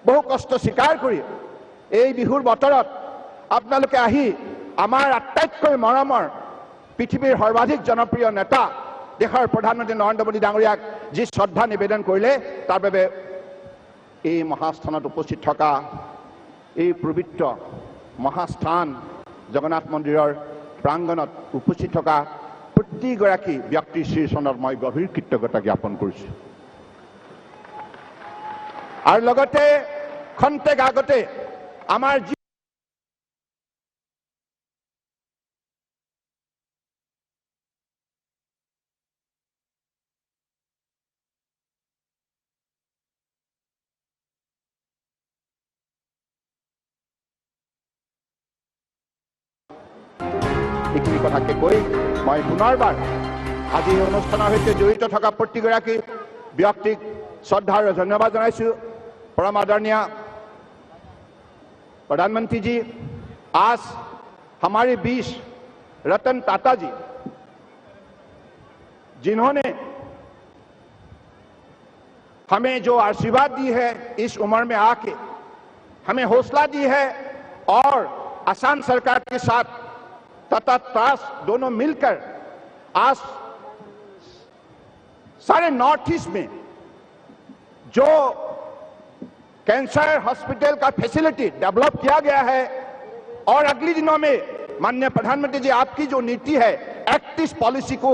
বহু কষ্ট স্বীকাৰ কৰি এই বিহুৰ বতৰত আপোনালোকে আহি আমাৰ আটাইতকৈ মৰমৰ পৃথিৱীৰ সৰ্বাধিক জনপ্ৰিয় নেতা দেশৰ প্ৰধানমন্ত্ৰী নৰেন্দ্ৰ মোদী ডাঙৰীয়াক যি শ্ৰদ্ধা নিবেদন কৰিলে তাৰ বাবে এই মহাস্থানত উপস্থিত থকা এই পবিত্ৰ মহাস্থান জগন্নাথ মন্দিৰৰ প্ৰাংগণত উপস্থিত থকা প্ৰতিগৰাকী ব্যক্তিৰ শ্ৰীচৰণত মই গভীৰ কৃতজ্ঞতা জ্ঞাপন কৰিছোঁ। আৰু লগতে খন্তেক আগতে আমাৰ এইখিনি কথাকে কৈ মই পুনৰবাৰ আজি এই অনুষ্ঠানৰ সৈতে জড়িত থকা প্ৰতিগৰাকী ব্যক্তিক শ্ৰদ্ধা আৰু ধন্যবাদ জনাইছোঁ। परम आदरणीय प्रधानमंत्री जी, आज हमारे बीच रतन टाटा जी, जिन्होंने हमें जो आशीर्वाद दी है इस उम्र में आके, हमें हौसला दी है और आसाम सरकार के साथ तथा त्रास दोनों मिलकर आज सारे नॉर्थ ईस्ट में जो कैंसर हॉस्पिटल का फैसिलिटी डेवलप किया गया है और अगले दिनों में माननीय प्रधानमंत्री जी आपकी जो नीति है, एक्ट ईस्ट पॉलिसी को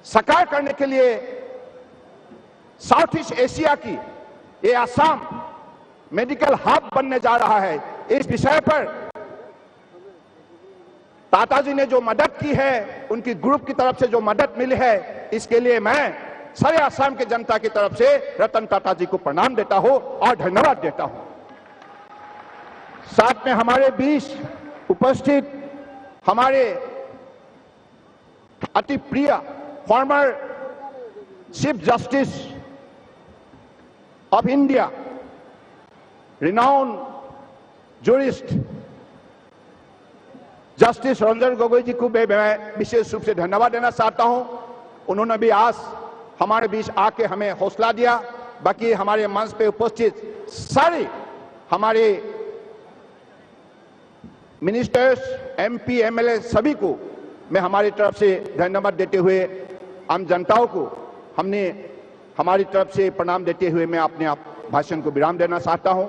साकार करने के लिए साउथ ईस्ट एशिया की ये आसाम मेडिकल हब बनने जा रहा है। इस विषय पर टाटा जी ने जो मदद की है, उनकी ग्रुप की तरफ से जो मदद मिली है, इसके लिए मैं सारे आसाम के जनता की तरफ से रतन टाटा जी को प्रणाम देता हूं और धन्यवाद देता हूं। साथ में हमारे बीच उपस्थित हमारे अति प्रिय former chief justice of India, renowned jurist justice Ranjan Gogoi ji को मैं विशेष रूप से धन्यवाद देना चाहता हूं। उन्होंने भी आज हमारे बीच आके हमें हौसला दिया। बाकी हमारे मंच पे उपस्थित सारे हमारे मिनिस्टर्स, एमपी, एमएलए सभी को मैं हमारी तरफ से धन्यवाद देते हुए आम जनताओं को हमने हमारी तरफ से प्रणाम देते हुए मैं अपने भाषण को विराम देना चाहता हूं।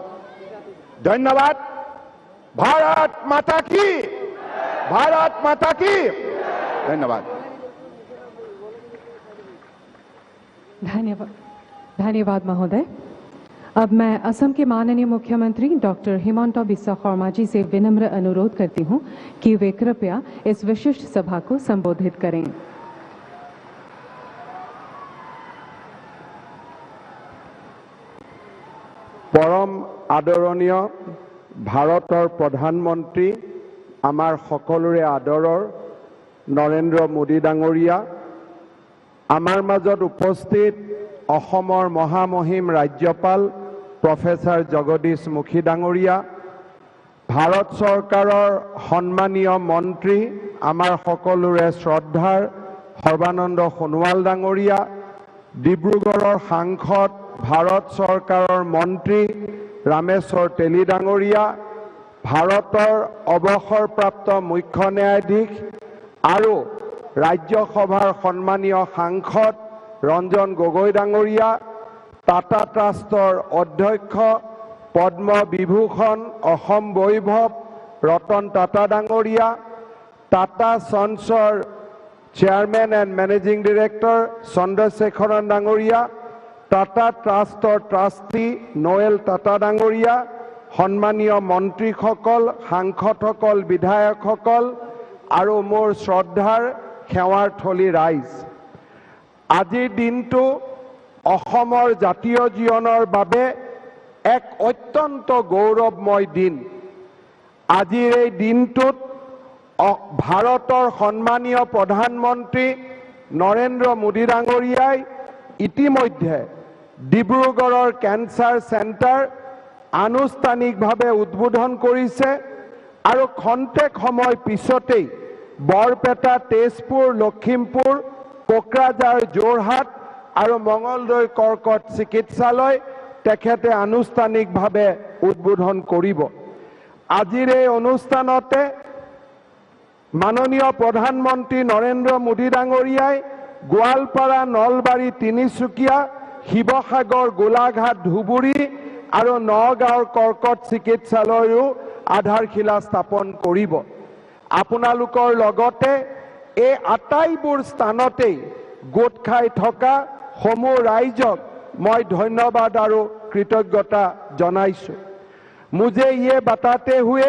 धन्यवाद। भारत माता की, भारत माता की। धन्यवाद। धन्यवाद महोदय। अब मैं असम के माननीय मुख्यमंत्री डॉक्टर हिमंता बिस्वा शर्मा जी से विनम्र अनुरोध करती हूं कि वे कृपया इस विशिष्ट सभा को संबोधित करें। परम आदरणीय भारतर प्रधानमंत्री आमार सकलोरे आदरर नरेंद्र मोदी डांगरिया, आमार मजत उपस्थित अहोमर महामहिम राज्यपाल प्रोफेसर जगदीश मुखी डांगरिया, भारत सरकारों सम्मानीय मंत्री आमार सकलोरे श्रद्धार सर्बानंद सोनोवाल डांगरिया, डिब्रुगढ़र सांसद भारत सरकारों मंत्री रामेश्वर तेली डांगरिया, भारतर अवसरप्राप्त मुख्य न्यायाधीश और राज्यसभार सम्मानीय सांसद रंजन गोगोई डांगरिया, टाटा ट्रास्टर अध्यक्ष पद्म विभूषण असम वैभव रतन टाटा डांगरिया, टाटा सन्सर chairman and managing director Chandrasekaran Dangoriya, Tata ट्रास्टर ट्रास्टी नोएल टाटा डांगरिया, सम्मानीय मंत्रीসকল, सांसदসকল, विधायकসকল और मोर श्रद्धार सेवार थली राइज, आजिर दिनटो अहोमर जातीय जीवनर बारे एक अत्यंत गौरवमय दिन। आजिर এই দিনটোত भारतर सम्मानीय प्रधानमंत्री नरेंद्र मोदी डांगरियाय इतिमध्ये डिब्रुगढ़र कैंसर सेंटर आनुष्ठानिक भावे उद्बोधन करिছে और खन्तेक समय पिछते बरपेटा, तेजपुर, लखीमपुर, कोकराझार, जोरहाट और मंगलदৈ कर्कट चिकित्सालय तेखेते आनुष्ठानिक भावे उद्बोधन करिब। आजिर এই অনুষ্ঠানতে माननीय प्रधानमंत्री नरेंद्र मोदी डांगरियाय गोवालपारा, नलबारी, तिनिचुकिया, शिवसागर, गोलाघाट, धुबुरी और नगाँवर कर्कट चिकित्सालयरो आधारशिला स्थापन करिब। आपनालोकर लगते এই আটাইবোৰ স্থানতে গোট খাই থকা সমূহ ৰাইজক मैं धन्यवाद और कृतज्ञता जनाइछु। मुझे ये बताते हुए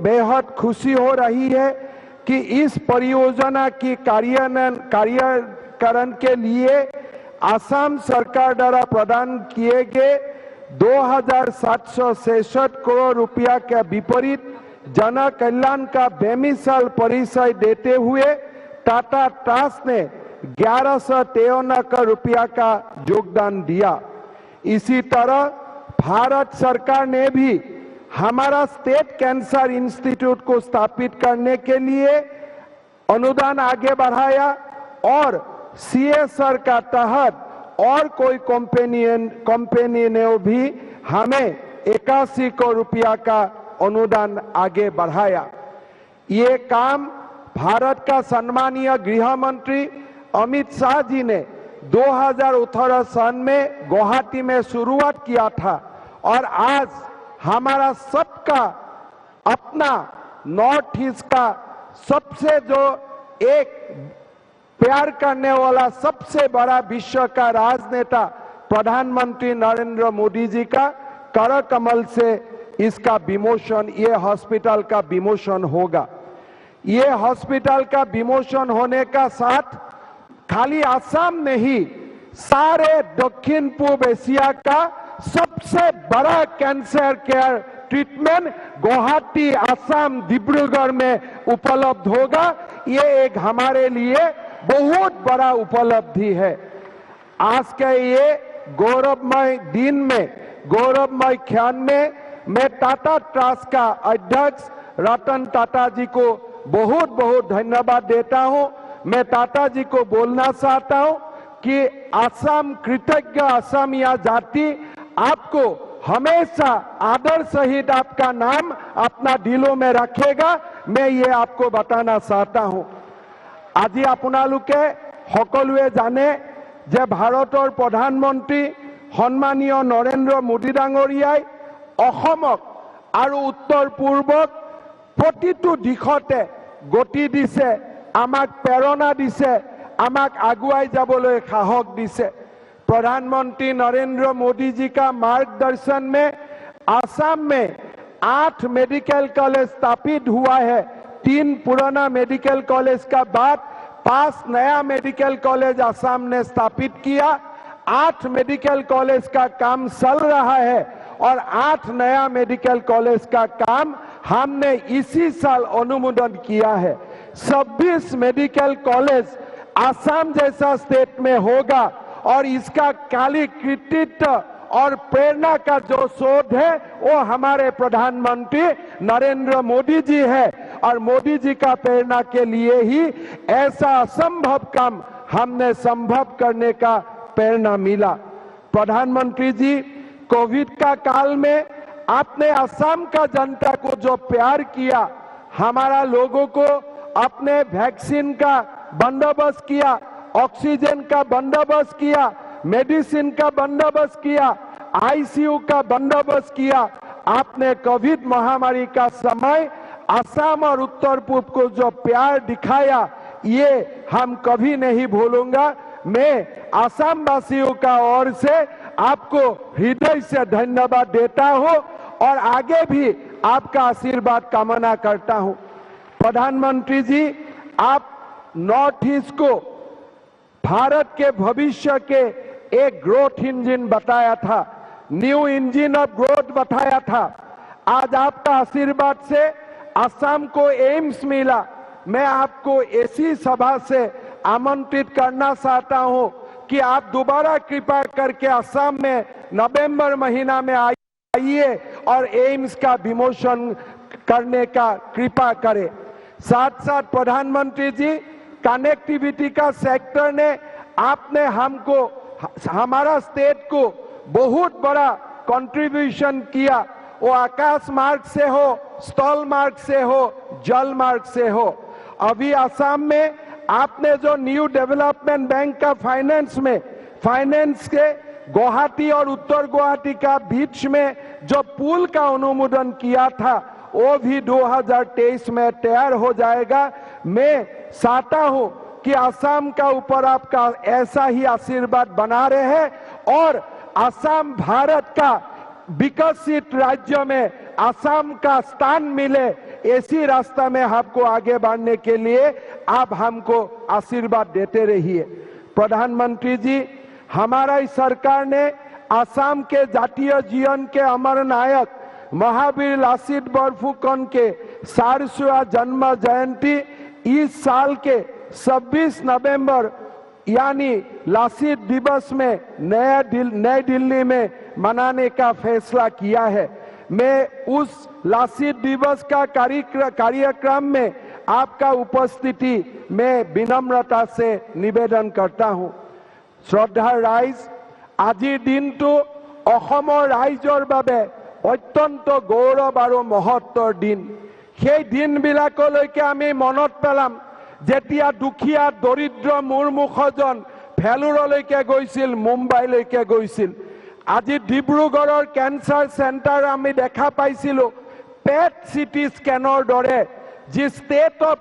बेहद खुशी हो रही है कि इस परियोजना की कार्यान्वयन के लिए असम सरकार द्वारा प्रदान किए गए 2766 करोड़ रुपया के विपरीत जन कल्याण का बेमिसाल परिचय देते हुए टाटा ट्रस्ट ने 1153 करोड़ रुपया का योगदान दिया। इसी तरह भारत सरकार ने भी हमारा स्टेट कैंसर इंस्टीट्यूट को स्थापित करने के लिए अनुदान आगे बढ़ाया और CSR का तहत और कोई कंपनी ने भी हमें 81 करोड़ रुपया का अनुदान आगे बढ़ाया। ये काम भारत का सम्मानीय गृह मंत्री अमित शाह जी ने 2018 सन में गुवाहाटी में शुरुआत किया था और आज हमारा सबका अपना नॉर्थ ईस्ट का सबसे जो एक प्यार करने वाला सबसे बड़ा विश्व का राजनेता प्रधानमंत्री नरेंद्र मोदी जी का कर कमल से इसका विमोचन, ये हॉस्पिटल का विमोचन होगा। ये हॉस्पिटल का विमोचन होने का साथ खाली असम नहीं, सारे दक्षिण पूर्व एशिया का सबसे बड़ा cancer care treatment Guwahati, Assam, Dibrugarh में उपलब्ध होगा। ये एक हमारे लिए बहुत बड़ा उपलब्धि है। आज के ये गौरवमय दिन में, गौरवमय क्षण में मैं टाटा ट्रस्ट का अध्यक्ष रतन टाटा जी को बहुत बहुत धन्यवाद देता हूं। मैं टाटा जी को बोलना चाहता हूं कि असम कृतज्ञ असमिया जाति आपको हमेशा आदर सहित आपका नाम अपना दिलों में रखेगा। मैं ये आपको बताना चाहता हूं। আজি আপোনালোকে সকলোৱে জানে যে ভাৰতৰ প্ৰধানমন্ত্ৰী সন্মানীয় নৰেন্দ্ৰ মোদী ডাঙৰীয়াই অসমক আৰু উত্তৰ পূৰ্বক প্ৰতিটো দিশতে গতি দিছে, আমাক প্ৰেৰণা দিছে, আমাক আগুৱাই যাবলৈ সাহস দিছে। प्रधानमंत्री नरेंद्र मोदी जी का मार्गदर्शन में असम में 8 मेडिकल कॉलेज स्थापित हुआ है। 3 पुराना मेडिकल कॉलेज का बाद 5 नया मेडिकल कॉलेज असम ने स्थापित किया। 8 मेडिकल कॉलेज का काम चल रहा है और 8 नया मेडिकल कॉलेज का काम हमने इसी साल अनुमोदन किया है। 26 मेडिकल कॉलेज असम जैसा स्टेट में होगा और इसका काली कृतित्व और प्रेरणा का जो शोध है वो हमारे प्रधानमंत्री नरेंद्र मोदी जी है और मोदी जी का प्रेरणा के लिए ही ऐसा असंभव काम हमने संभव करने का प्रेरणा मिला। प्रधानमंत्री जी, कोविड का काल में आपने असम का जनता को जो प्यार किया, हमारा लोगों को अपने वैक्सीन का बंदोबस्त किया, ऑक्सीजन का बंदोबस्त किया, मेडिसिन का बंदोबस्त किया, आईसीयू का बंदोबस्त किया। आपने कोविड महामारी का समय असम और उत्तर पूर्व को जो प्यार दिखाया, ये हम कभी नहीं भूलूंगा। मैं असम वासियों का ओर से आपको हृदय से धन्यवाद देता हूं और आगे भी आपका आशीर्वाद कामना करता हूं। प्रधानमंत्री जी, आप नॉर्थ ईस्ट को भारत के भविष्य के एक ग्रोथ इंजन बताया था, न्यू इंजन ऑफ ग्रोथ बताया था। आज आपका आशीर्वाद से असम को एम्स मिला। मैं आपको ऐसी सभा से आमंत्रित करना चाहता हूं कि आप दोबारा कृपा करके असम में नवंबर महीना में आइए और एम्स का विमोचन करने का कृपा करें। साथ साथ प्रधानमंत्री जी, कनेक्टिविटी का सेक्टर ने आपने हमको, हमारा स्टेट को बहुत बड़ा कंट्रीब्यूशन किया। वो आकाश मार्ग से हो, स्थल मार्ग से हो, जल मार्ग से हो। अभी असम में आपने जो न्यू डेवलपमेंट बैंक का फाइनेंस के गुवाहाटी और उत्तर गुवाहाटी का बीच में जो पुल का अनुमोदन किया था, वो भी 2023 में तैयार हो जाएगा। मैं चाहता हूं कि असम का ऊपर आपका ऐसा ही आशीर्वाद बना रहे और असम भारत का विकसित राज्य में असम का स्थान मिले, ऐसी रास्ता में आपको आगे बढ़ने के लिए आप हमको आशीर्वाद देते रहिए। प्रधानमंत्री जी, हमारी सरकार ने असम के जातीय जीवन के अमर नायक महावीर लासित बरफुकन के 400वां जन्म जयंती इस साल के 26 नवंबर यानी लासित दिवस में नई दिल्ली में मनाने का फैसला किया है। मैं उस लासित दिवस का कार्यक्रम में आपका उपस्थिति में विनम्रता से निवेदन करता हूं। श्रद्धार राइज, आजिर दिनটো অসমৰ ৰাইজৰ বাবে অত্যন্ত গৌৰৱ আৰু মহত্বৰ দিন। সেই দিনবিলাকলৈকে আমি মনত পেলাম যেতিয়া দুখীয়া দৰিদ্ৰ মূৰমুখজন ভেলোৰলৈকে গৈছিল, মুম্বাইলৈকে গৈছিল। আজি ডিব্ৰুগড়ৰ কেঞ্চাৰ চেণ্টাৰ আমি দেখা পাইছিলোঁ পেট চিটি স্কেনৰ দৰে যি ষ্টেট অফ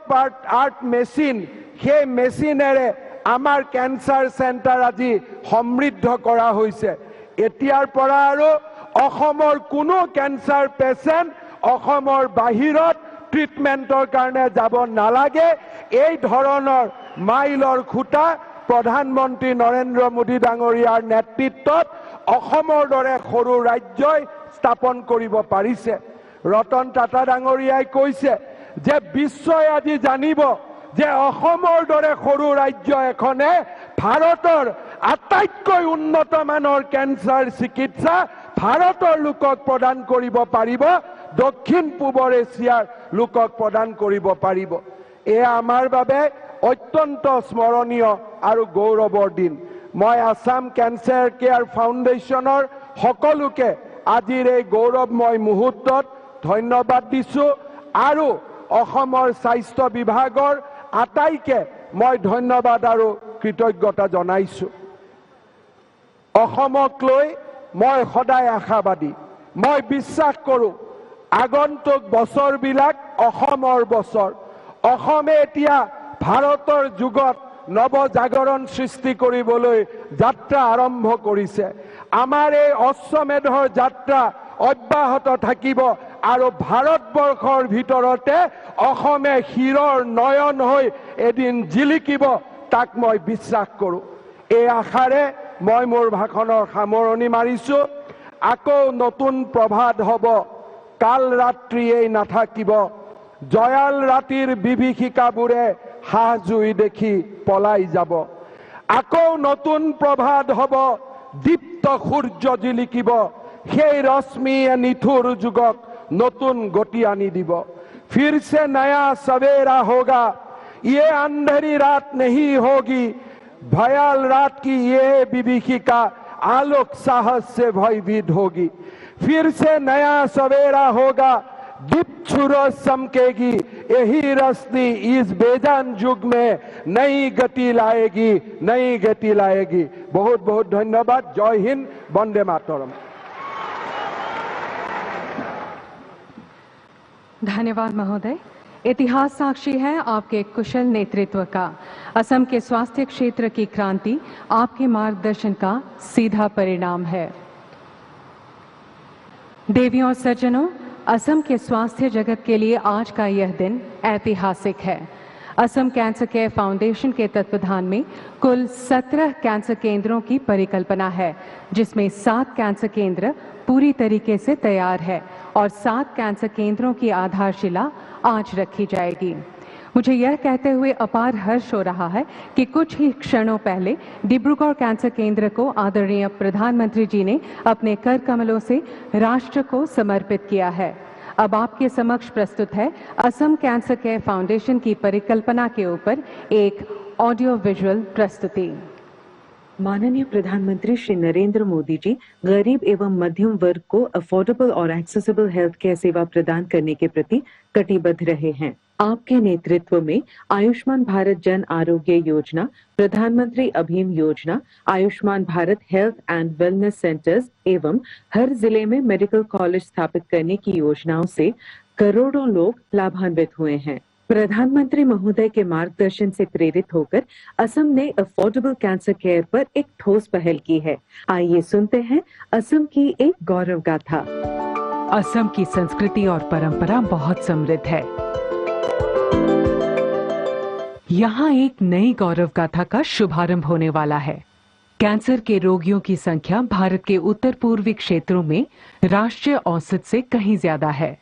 আৰ্ট মেচিন, সেই মেচিনেৰে আমাৰ কেঞ্চাৰ চেণ্টাৰ আজি সমৃদ্ধ কৰা হৈছে। এতিয়াৰ পৰা আৰু অসমৰ কোনো কেঞ্চাৰ পেচেণ্ট অসমৰ বাহিৰত ট্ৰিটমেণ্টৰ কাৰণে যাব নালাগে। এই ধৰণৰ মাইলৰ খুঁটা প্ৰধানমন্ত্ৰী নৰেন্দ্ৰ মোদী ডাঙৰীয়াৰ নেতৃত্বত অসমৰ দৰে সৰু ৰাজ্যই স্থাপন কৰিব পাৰিছে। ৰতন টাটা ডাঙৰীয়াই কৈছে যে বিশ্বই আজি জানিব যে অসমৰ দৰে সৰু ৰাজ্য এখনে ভাৰতৰ আটাইতকৈ উন্নত মানৰ কেঞ্চাৰ চিকিৎসা ভাৰতৰ লোকক প্ৰদান কৰিব পাৰিব। দক্ষিণ পূবৰ এছিয়াৰ লোকক প্ৰদান কৰিব পাৰিব। এয়া আমাৰ বাবে অত্যন্ত স্মৰণীয় আৰু গৌৰৱৰ দিন। মই আসাম কেন্সাৰ কেয়াৰ ফাউণ্ডেশ্যনৰ সকলোকে আজিৰ এই গৌৰৱময় মুহূৰ্তত ধন্যবাদ দিছোঁ আৰু অসমৰ স্বাস্থ্য বিভাগৰ আটাইকে মই ধন্যবাদ আৰু কৃতজ্ঞতা জনাইছোঁ। অসমক লৈ মই সদায় আশাবাদী। মই বিশ্বাস কৰোঁ আগন্তুক বছৰবিলাক অসমৰ বছৰ। অসমে এতিয়া ভাৰতৰ যুগত নৱজাগৰণ সৃষ্টি কৰিবলৈ যাত্ৰা আৰম্ভ কৰিছে। আমাৰ এই অশ্বমেধৰ যাত্ৰা অব্যাহত থাকিব আৰু ভাৰতবৰ্ষৰ ভিতৰতে অসমে হীৰৰ নয়ন হৈ এদিন জিলিকিব, তাক মই বিশ্বাস কৰোঁ। এই আশাৰে মই মোৰ ভাষণৰ সামৰণি মাৰিছোঁ। আকৌ নতুন প্ৰভাত হ'ব, কাল ৰাত্ৰিয়েই নাথাকিব। জয়াল ৰাতিৰ বিভীষিকাবোৰে হাঁহজুই দেখি পলাই যাব। আকৌ নতুন প্ৰভাত হ'ব, দীপ্ত সূৰ্য জিলিকিব। সেই ৰশ্মিয়ে নিঠুৰ যুগক নতুন গতি আনি দিব। फिर से नया सवेरा होगा, ये अंधेरी रात नहीं होगी। भयाल रात की ये विभीषिका आलोक साहस से भयभीत होगी। फिर से नया सवेरा होगा, दीप्त सूरज चमकेगी। यही रोशनी इस बेजान युग में नई गति लाएगी, नई गति लाएगी। बहुत बहुत धन्यवाद। जय हिंद, वंदे मातरम। धन्यवाद महोदय। इतिहास साक्षी है आपके कुशल नेतृत्व का। असम के स्वास्थ्य क्षेत्र की क्रांति आपके मार्गदर्शन का सीधा परिणाम है। देवियों और सज्जनों, असम के स्वास्थ्य जगत के लिए आज का यह दिन ऐतिहासिक है। असम कैंसर केयर फाउंडेशन के तत्वाधान में कुल 17 कैंसर केंद्रों की परिकल्पना है, जिसमें 7 कैंसर केंद्र पूरी तरीके से तैयार है और 7 कैंसर केंद्रों की आधारशिला आज रखी जाएगी। मुझे यह कहते हुए अपार हर्ष हो रहा है कि कुछ ही क्षणों पहले डिब्रूगढ़ कैंसर केंद्र को आदरणीय प्रधानमंत्री जी ने अपने कर कमलों से राष्ट्र को समर्पित किया है। अब आपके समक्ष प्रस्तुत है असम कैंसर केयर फाउंडेशन की परिकल्पना के ऊपर एक ऑडियो विजुअल प्रस्तुति। माननीय प्रधानमंत्री श्री नरेंद्र मोदी जी गरीब एवं मध्यम वर्ग को अफोर्डेबल और एक्सेसिबल हेल्थ केयर सेवा प्रदान करने के प्रति कटिबद्ध रहे हैं। आपके नेतृत्व में आयुष्मान भारत जन आरोग्य योजना, प्रधानमंत्री अभीम योजना, Ayushman Bharat health and wellness centres एवं हर जिले में मेडिकल कॉलेज स्थापित करने की योजनाओं से करोड़ों लोग लाभान्वित हुए हैं। प्रधानमंत्री महोदय के मार्गदर्शन से प्रेरित होकर असम ने अफोर्डेबल कैंसर केयर पर एक ठोस पहल की है। आइए सुनते हैं असम की एक गौरव गाथा। असम की संस्कृति और परंपरा बहुत समृद्ध है। यहाँ एक नई गौरव गाथा का शुभारंभ होने वाला है। कैंसर के रोगियों की संख्या भारत के उत्तर पूर्वी क्षेत्रों में राष्ट्रीय औसत से कहीं ज्यादा है।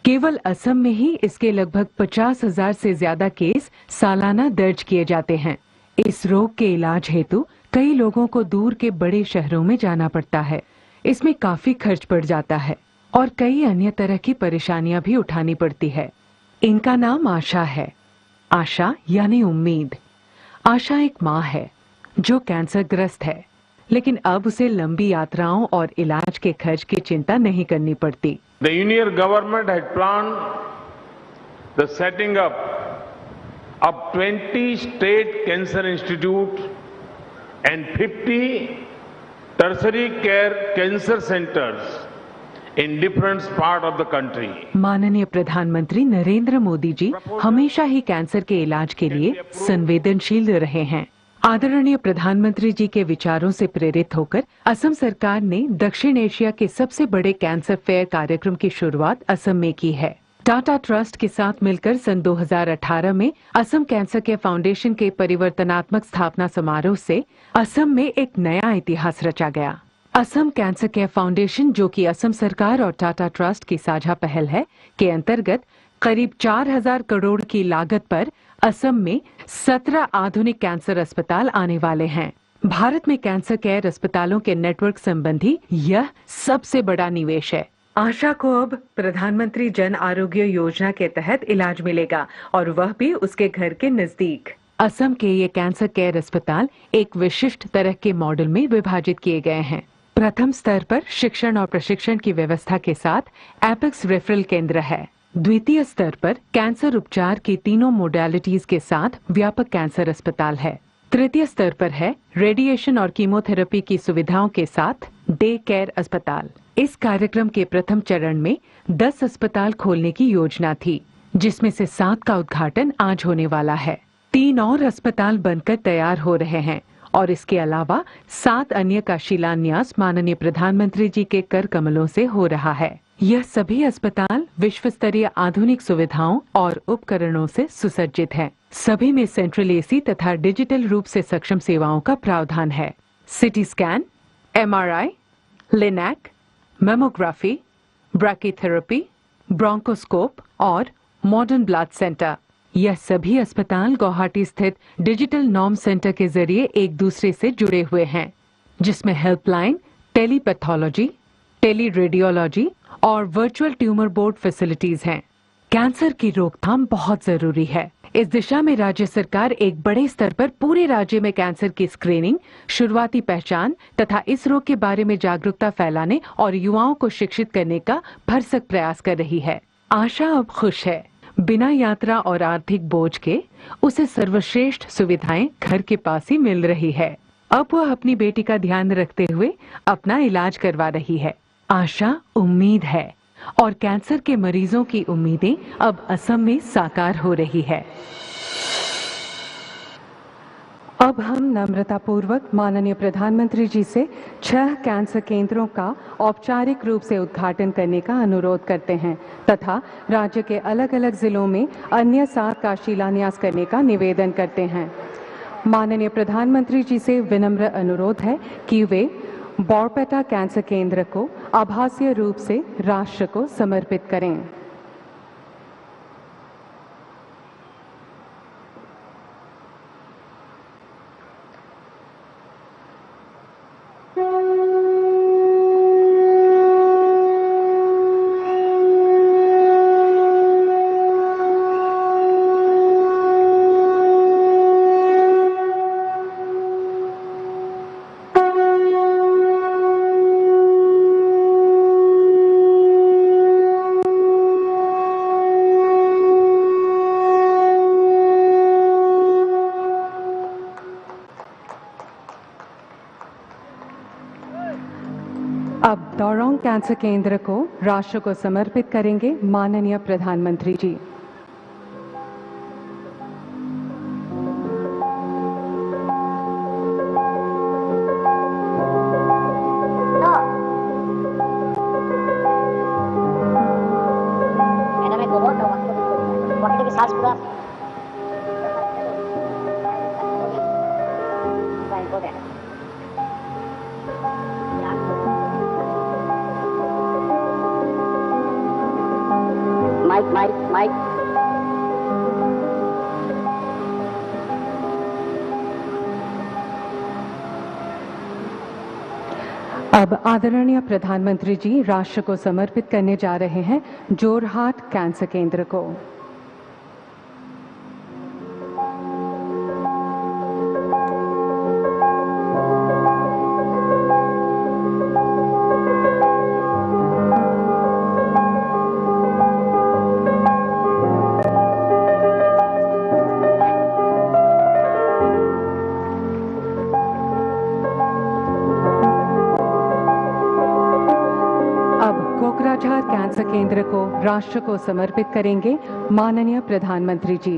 केवल असम में ही इसके लगभग 50,000 से ज्यादा केस सालाना दर्ज किए जाते हैं। इस रोग के इलाज हेतु कई लोगों को दूर के बड़े शहरों में जाना पड़ता है। इसमें काफी खर्च पड़ जाता है और कई अन्य तरह की परेशानियां भी उठानी पड़ती है। इनका नाम आशा है। आशा यानी उम्मीद। आशा एक माँ है जो कैंसर ग्रस्त है, लेकिन अब उसे लंबी यात्राओं और इलाज के खर्च की चिंता नहीं करनी पड़ती। The Union government had planned the setting up of 20 state cancer institutes and 50 tertiary care cancer centers in different parts of the country. माननीय प्रधानमंत्री नरेंद्र मोदी जी हमेशा ही कैंसर के इलाज के लिए संवेदनशील रहे हैं। आदरणीय प्रधानमंत्री जी के विचारों से प्रेरित होकर असम सरकार ने दक्षिण एशिया के सबसे बड़े कैंसर फेयर कार्यक्रम की शुरुआत असम में की है। टाटा ट्रस्ट के साथ मिलकर सन 2018 में असम कैंसर केयर फाउंडेशन के परिवर्तनात्मक स्थापना समारोह से असम में एक नया इतिहास रचा गया। असम कैंसर केयर फाउंडेशन, जो कि असम सरकार और टाटा ट्रस्ट की साझा पहल है, के अंतर्गत करीब 4,000 करोड़ की लागत पर असम में 17 आधुनिक कैंसर अस्पताल आने वाले हैं। भारत में कैंसर केयर अस्पतालों के नेटवर्क संबंधी यह सबसे बड़ा निवेश है। आशा को अब प्रधानमंत्री जन आरोग्य योजना के तहत इलाज मिलेगा और वह भी उसके घर के नजदीक। असम के ये कैंसर केयर अस्पताल एक विशिष्ट तरह के मॉडल में विभाजित किए गए हैं। प्रथम स्तर पर शिक्षण और प्रशिक्षण की व्यवस्था के साथ एपेक्स रेफरल केंद्र है। द्वितीय स्तर पर कैंसर उपचार की तीनों मोडालिटीज के साथ व्यापक कैंसर अस्पताल है। तृतीय स्तर पर है रेडिएशन और कीमोथेरेपी की सुविधाओं के साथ डे केयर अस्पताल। इस कार्यक्रम के प्रथम चरण में 10 अस्पताल खोलने की योजना थी, जिसमें से 7 का उद्घाटन आज होने वाला है। 3 और अस्पताल बनकर तैयार हो रहे हैं और इसके अलावा 7 अन्य का शिलान्यास माननीय प्रधानमंत्री जी के कर कमलों से हो रहा है। यह सभी अस्पताल विश्व स्तरीय आधुनिक सुविधाओं और उपकरणों से सुसज्जित हैं। सभी में सेंट्रल एसी तथा डिजिटल रूप से सक्षम सेवाओं का प्रावधान है। CT scan, MRI, linac, mammography, brachytherapy, bronchoscope और मॉडर्न ब्लड सेंटर। यह सभी अस्पताल गुवाहाटी स्थित डिजिटल नॉर्म सेंटर के जरिए एक दूसरे से जुड़े हुए हैं, जिसमें हेल्पलाइन, टेलीपैथोलॉजी, टेली रेडियोलॉजी और वर्चुअल ट्यूमर बोर्ड फैसिलिटीज हैं। कैंसर की रोकथाम बहुत जरूरी है। इस दिशा में राज्य सरकार एक बड़े स्तर पर पूरे राज्य में कैंसर की स्क्रीनिंग, शुरुआती पहचान तथा इस रोग के बारे में जागरूकता फैलाने और युवाओं को शिक्षित करने का भरसक प्रयास कर रही है। आशा अब खुश है। बिना यात्रा और आर्थिक बोझ के उसे सर्वश्रेष्ठ सुविधाएं घर के पास ही मिल रही है। अब वह अपनी बेटी का ध्यान रखते हुए अपना इलाज करवा रही है। आशा उम्मीद है और कैंसर के मरीजों की उम्मीदें अब असम में साकार हो रही है। अब हम नम्रतापूर्वक माननीय प्रधानमंत्री जी से 6 कैंसर केंद्रों का औपचारिक रूप से उद्घाटन करने का अनुरोध करते हैं तथा राज्य के अलग अलग जिलों में अन्य 7 का शिलान्यास करने का निवेदन करते हैं। माननीय प्रधानमंत्री जी से विनम्र अनुरोध है कि वे बोरपेटा कैंसर केंद्र को आभासीय रूप से राष्ट्र को समर्पित करें। अब दौरोंग कैंसर केंद्र को राष्ट्र को समर्पित करेंगे माननीय प्रधानमंत्री जी। Mike. अब आदरणीय प्रधानमंत्री जी राष्ट्र को समर्पित करने जा रहे हैं जोरहाट कैंसर केंद्र को। कोकराझार कैंसर केंद्र को राष्ट्र को समर्पित करेंगे माननीय प्रधानमंत्री जी।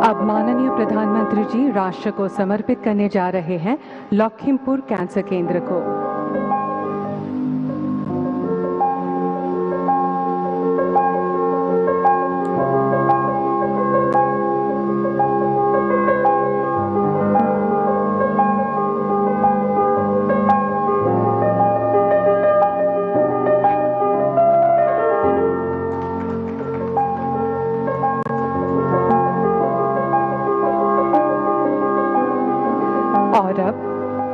अब माननीय प्रधानमंत्री जी राष्ट्र को समर्पित करने जा रहे हैं लखीमपुर कैंसर केंद्र को।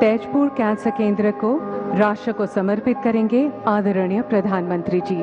तेजपुर कैंसर केंद्र को राष्ट्र को समर्पित करेंगे आदरणीय प्रधानमंत्री जी।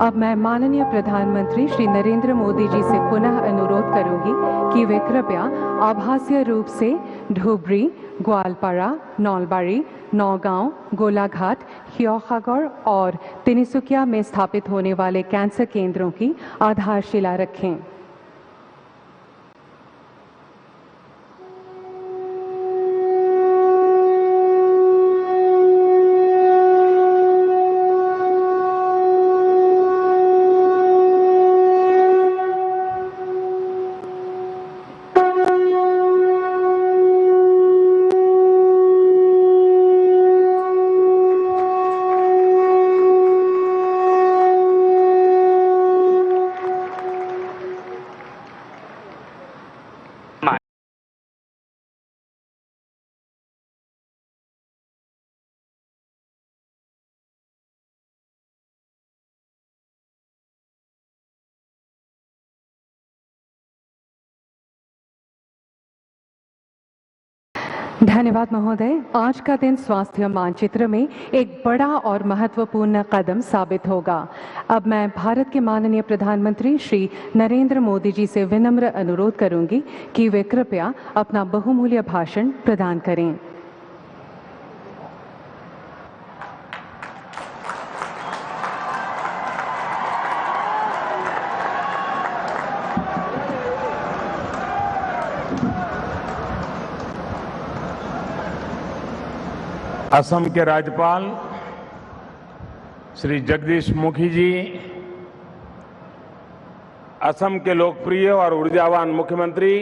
अब मैं माननीय प्रधानमंत्री श्री नरेंद्र मोदी जी से पुनः अनुरोध करूंगी कि वे कृपया आभासीय रूप से धुबरी, ग्वालपाड़ा, नौलबाड़ी, नौगांव, गोलाघाट, हियोखागढ़ और तिनसुकिया में स्थापित होने वाले कैंसर केंद्रों की आधारशिला रखें। धन्यवाद महोदय। आज का दिन स्वास्थ्य मानचित्र में एक बड़ा और महत्वपूर्ण कदम साबित होगा। अब मैं भारत के माननीय प्रधानमंत्री श्री नरेंद्र मोदी जी से विनम्र अनुरोध करूंगी कि वे कृपया अपना बहुमूल्य भाषण प्रदान करें। असम के राज्यपाल श्री जगदीश मुखी जी, असम के लोकप्रिय और ऊर्जावान मुख्यमंत्री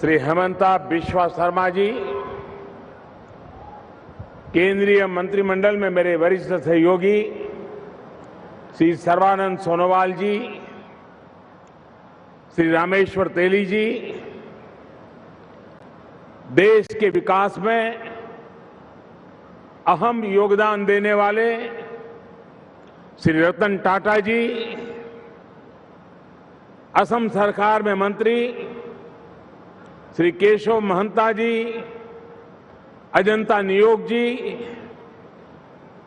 श्री हेमंता बिस्वा शर्मा जी, केंद्रीय मंत्रिमंडल में मेरे वरिष्ठ सहयोगी श्री सर्बानंद सोनोवाल जी, श्री रामेश्वर तेली जी, देश के विकास में अहम योगदान देने वाले श्री रतन टाटा जी, असम सरकार में मंत्री श्री केशव महंता जी, अजंता नियोग जी,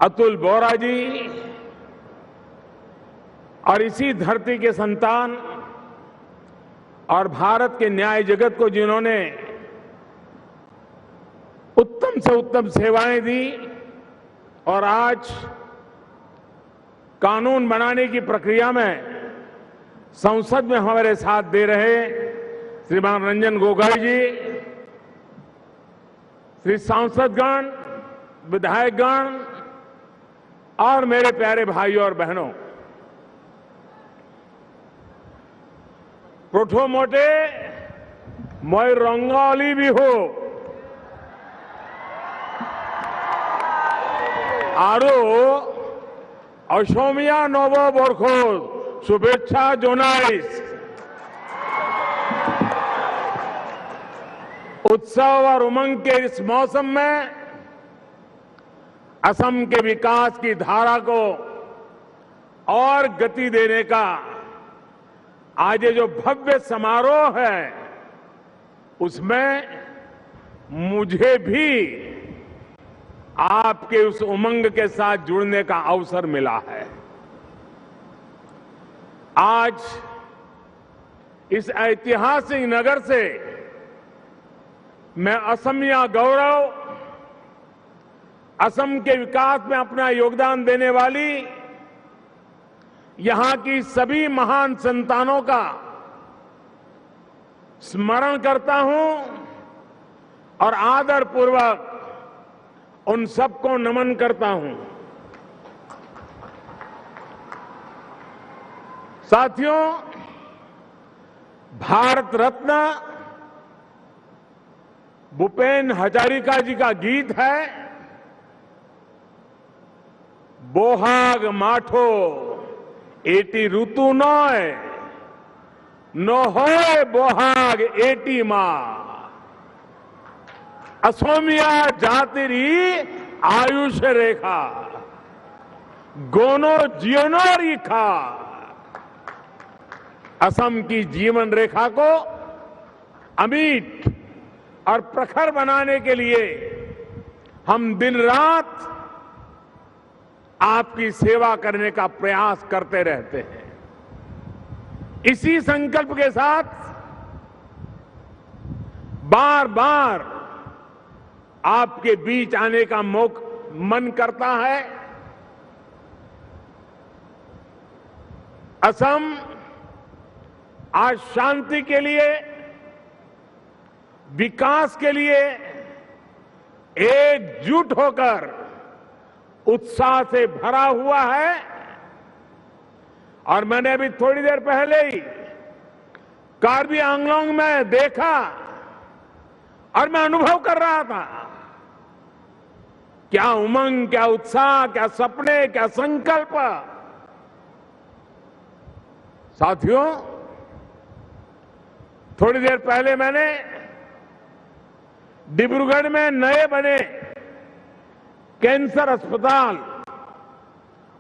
अतुल बोरा जी और इसी धरती के संतान और भारत के न्याय जगत को जिन्होंने उत्तम से उत्तम सेवाएं दी और आज कानून बनाने की प्रक्रिया में संसद में हमारे साथ दे रहे श्रीमान रंजन गोगोई जी, श्री सांसदगण, विधायकगण और मेरे प्यारे भाइयों और बहनों, प्रोठो मोटे मैं रंगाली भी हो आरो असमिया नवबर्ष शुभेच्छा जोनाइस। उत्सव और उमंग के इस मौसम में असम के विकास की धारा को और गति देने का आज ये जो भव्य समारोह है उसमें मुझे भी आपके उस उमंग के साथ जुड़ने का अवसर मिला है। आज इस ऐतिहासिक नगर से मैं असमिया गौरव, असम के विकास में अपना योगदान देने वाली यहां की सभी महान संतानों का स्मरण करता हूं और आदरपूर्वक उन सबको नमन करता हूं। साथियों, भारत रत्न भूपेन हजारिका जी का गीत है, बोहाग माठो एटी ऋतु नय नोहोय बोहाग एटी माह असोमिया जातिरी आयुष रेखा गोनो जियोनो रेखा। असम की जीवन रेखा को अमिट और प्रखर बनाने के लिए हम दिन रात आपकी सेवा करने का प्रयास करते रहते हैं। इसी संकल्प के साथ बार बार आपके बीच आने का मन करता है। असम आज शांति के लिए, विकास के लिए एकजुट होकर उत्साह से भरा हुआ है। और मैंने अभी थोड़ी देर पहले ही कार्बी आंगलोंग में देखा और मैं अनुभव कर रहा था, क्या उमंग, क्या उत्साह, क्या सपने, क्या संकल्प। साथियों, थोड़ी देर पहले मैंने डिब्रूगढ़ में नए बने कैंसर अस्पताल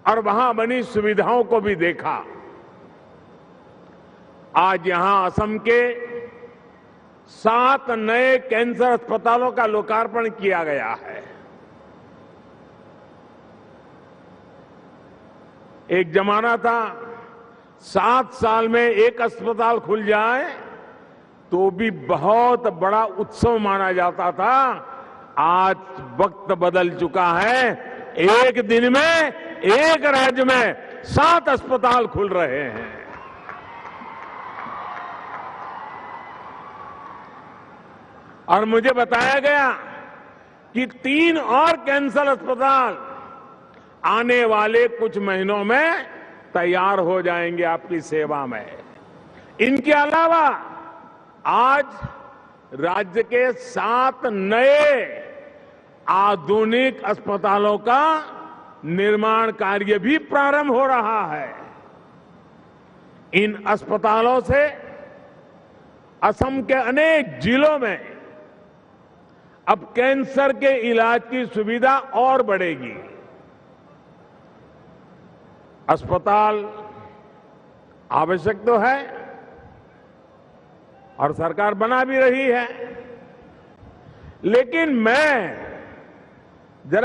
और वहां बनी सुविधाओं को भी देखा। आज यहां असम के 7 नए कैंसर अस्पतालों का लोकार्पण किया गया है। एक जमाना था 7 साल में एक अस्पताल खुल जाए तो भी बहुत बड़ा उत्सव माना जाता था। आज वक्त बदल चुका है। एक दिन में एक राज्य में 7 अस्पताल खुल रहे हैं। और मुझे बताया गया कि 3 और कैंसर अस्पताल आने वाले कुछ महीनों में तैयार हो जाएंगे आपकी सेवा में। इनके अलावा आज राज्य के 7 नए आधुनिक अस्पतालों का निर्माण कार्य भी प्रारंभ हो रहा है। इन अस्पतालों से असम के अनेक जिलों में अब कैंसर के इलाज की सुविधा और बढ़ेगी। अस्पताल आवश्यक तो है और सरकार बना भी रही है, लेकिन मैं जरा